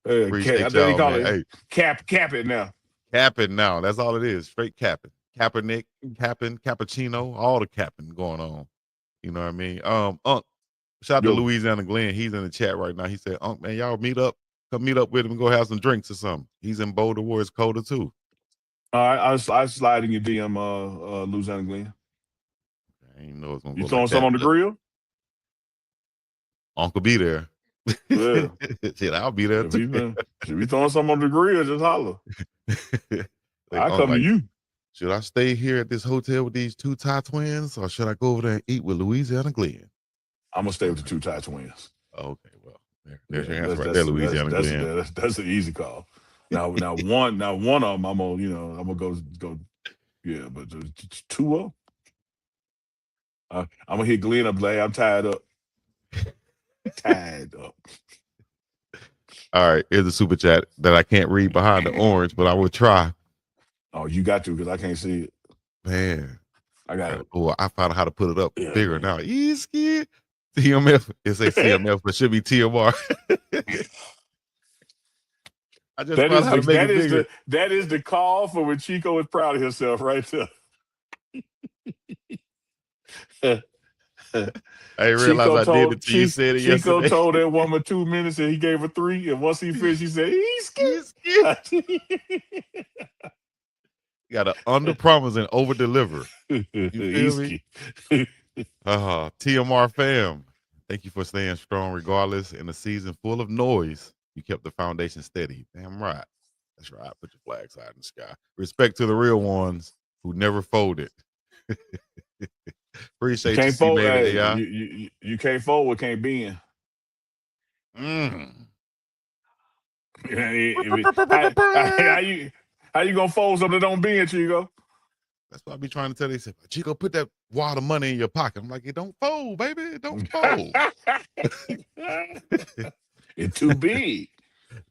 Appreciate I think they y'all, call man. it Hey, cap it now. capping now. That's all it is. Straight capping. Kaepernick, capping, cappuccino, all the capping going on. You know what I mean? Unc, shout out to Yo. Louisiana Glenn. He's in the chat right now. He said, Unc, man, y'all come meet up with him and go have some drinks or something. He's in Boulder where it's colder too. All right, I slide in your DM, Louisiana Glenn. I ain't know it's gonna You go throwing like some that, on the but grill? Uncle be there. Yeah. Shit, I'll be there If too. you throwing some on the grill, just holler. Like, I come to you. Should I stay here at this hotel with these two Ty twins, or should I go over there and eat with Louisiana Glenn? I'm gonna stay with the two Ty twins. Okay, well, there's your Yeah, answer right there, Louisiana Glenn. That's an easy call. Now one of them, I'm gonna go. Yeah, but two of them, I'm gonna hit Glenn up. Like, I'm tied up. Tied up. All right, here's a super chat that I can't read behind the orange, but I will try. Oh, you got to, because I can't see it. Man, I got it. Oh, I found out how to put it up Yeah, bigger man. now. Easy. TMF. It says CMF, but should be TMR. I just found out how to make it bigger. That is the call for when Chico is proud of himself right there. I didn't realize I did it till you said it Chico yesterday. told that woman 2 minutes and he gave her 3. And once he finished, he said, he's scared. You got to under promise and over deliver. You feel me? TMR fam, thank you for staying strong regardless. In a season full of noise, you kept the foundation steady. Damn right. That's right. Put your flags high in the sky. Respect to the real ones who never folded. Appreciate you, fold. C-Baby Hey, AI. you can't fold what can't bend. How you gonna fold something that don't bend, Chico? That's what I be trying to tell you. They said, Chico, put that wad of money in your pocket. I'm like, it don't fold, baby. It don't fold. It's too big.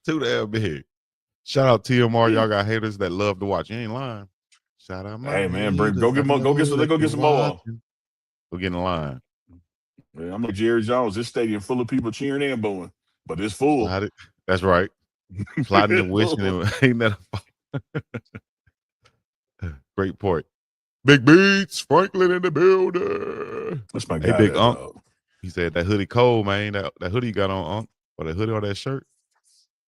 Too damn big. Shout out TMR. Y'all got haters that love to watch. You ain't lying. Shout out my Hey man, haters. go get some more. Watching. Go get in the line. Yeah, I'm like Jerry Jones. This stadium full of people cheering and booing, but it's full. That's right. Plotting and wishing. Ain't that a great point. Big Beats, Franklin in the building. That's my guy. Hey, Big Unc. He said that hoodie cold, man. That hoodie you got on, Unc, or that hoodie or that shirt.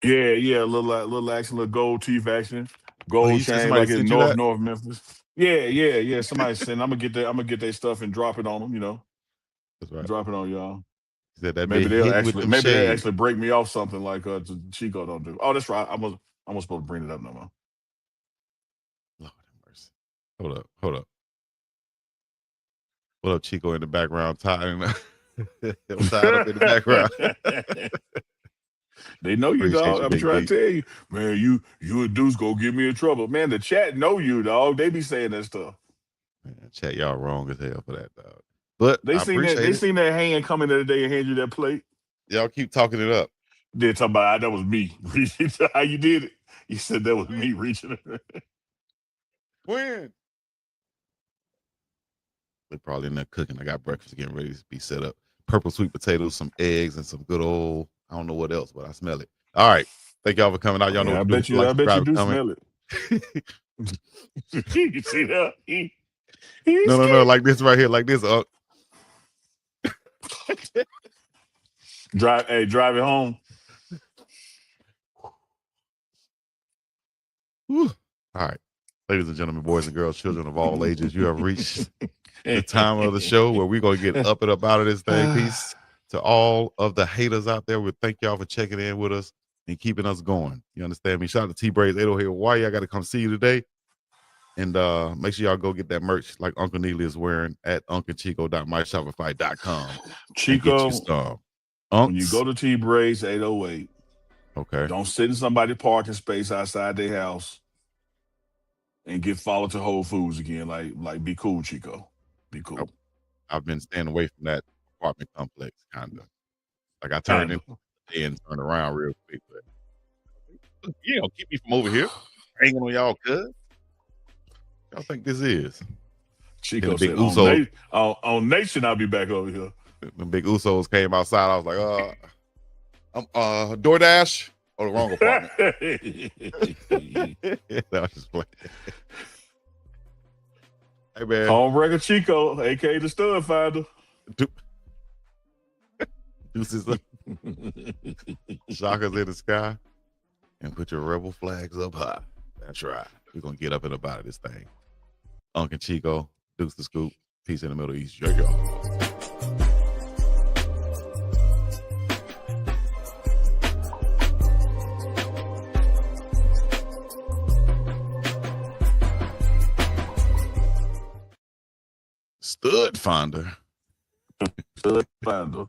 Yeah, a little action, little gold teeth action, gold chain like in North Memphis. Yeah. Somebody sent. I'm gonna get their stuff and drop it on them. You know, that's right. Drop it on y'all. He said that maybe they'll actually break me off something like Chico don't do. Oh, that's right. I'm supposed to bring it up no more. Lord have mercy. Hold up. What up, Chico in the background? Tied up in the background. They know you, Appreciate dog. you, I'm Big trying Beat. to tell you, man. You and Deuce go get me in trouble, man. The chat know you, dog. They be saying that stuff. Man, chat y'all wrong as hell for that, dog. But They seen that hand coming the other day and hand you that plate. Y'all keep talking it up. Then talk about that was me. How you did it? You said that was me reaching. When? They're probably in there cooking. I got breakfast getting ready to be set up. Purple sweet potatoes, some eggs, and some good old, I don't know what else, but I smell it. All right. Thank y'all for coming out. Y'all know Yeah, I what to do. bet you. Like, I bet you subscribe, do comment. smell it. You see that? No, like this right here, like this. Drive it home. Whew. All right. Ladies and gentlemen, boys and girls, children of all ages, you have reached the time of the show where we're going to get up and up out of this thing. Peace to all of the haters out there. We thank y'all for checking in with us and keeping us going. You understand me? Shout out to T-Braids 808 Hawaii. I got to come see you today. And make sure y'all go get that merch like Uncle Neely is wearing at unclechico.myshopify.com. Chico, when you go to T-Braids 808, okay, don't sit in somebody's parking space outside their house and get followed to Whole Foods again. Like be cool, Chico. Be cool. I've been staying away from that apartment complex, kind of. Like I turned in and turned around real quick, but you don't keep me from over here hanging on y'all, cuz. Y'all think this is? Chico Big said, Usos, on Nation, I'll be back over here. the big Usos came outside. I was like, I'm DoorDash or the wrong apartment. I was just playing. Hey man, Homebreaker Chico, aka the Stud Finder. Deuces up. Shockers in the sky. And put your rebel flags up high. That's right. We're gonna get up and about this thing. Uncle Chico, Deuce the Scoop, peace in the Middle East. Yo. Stud Finder. Stud Finder.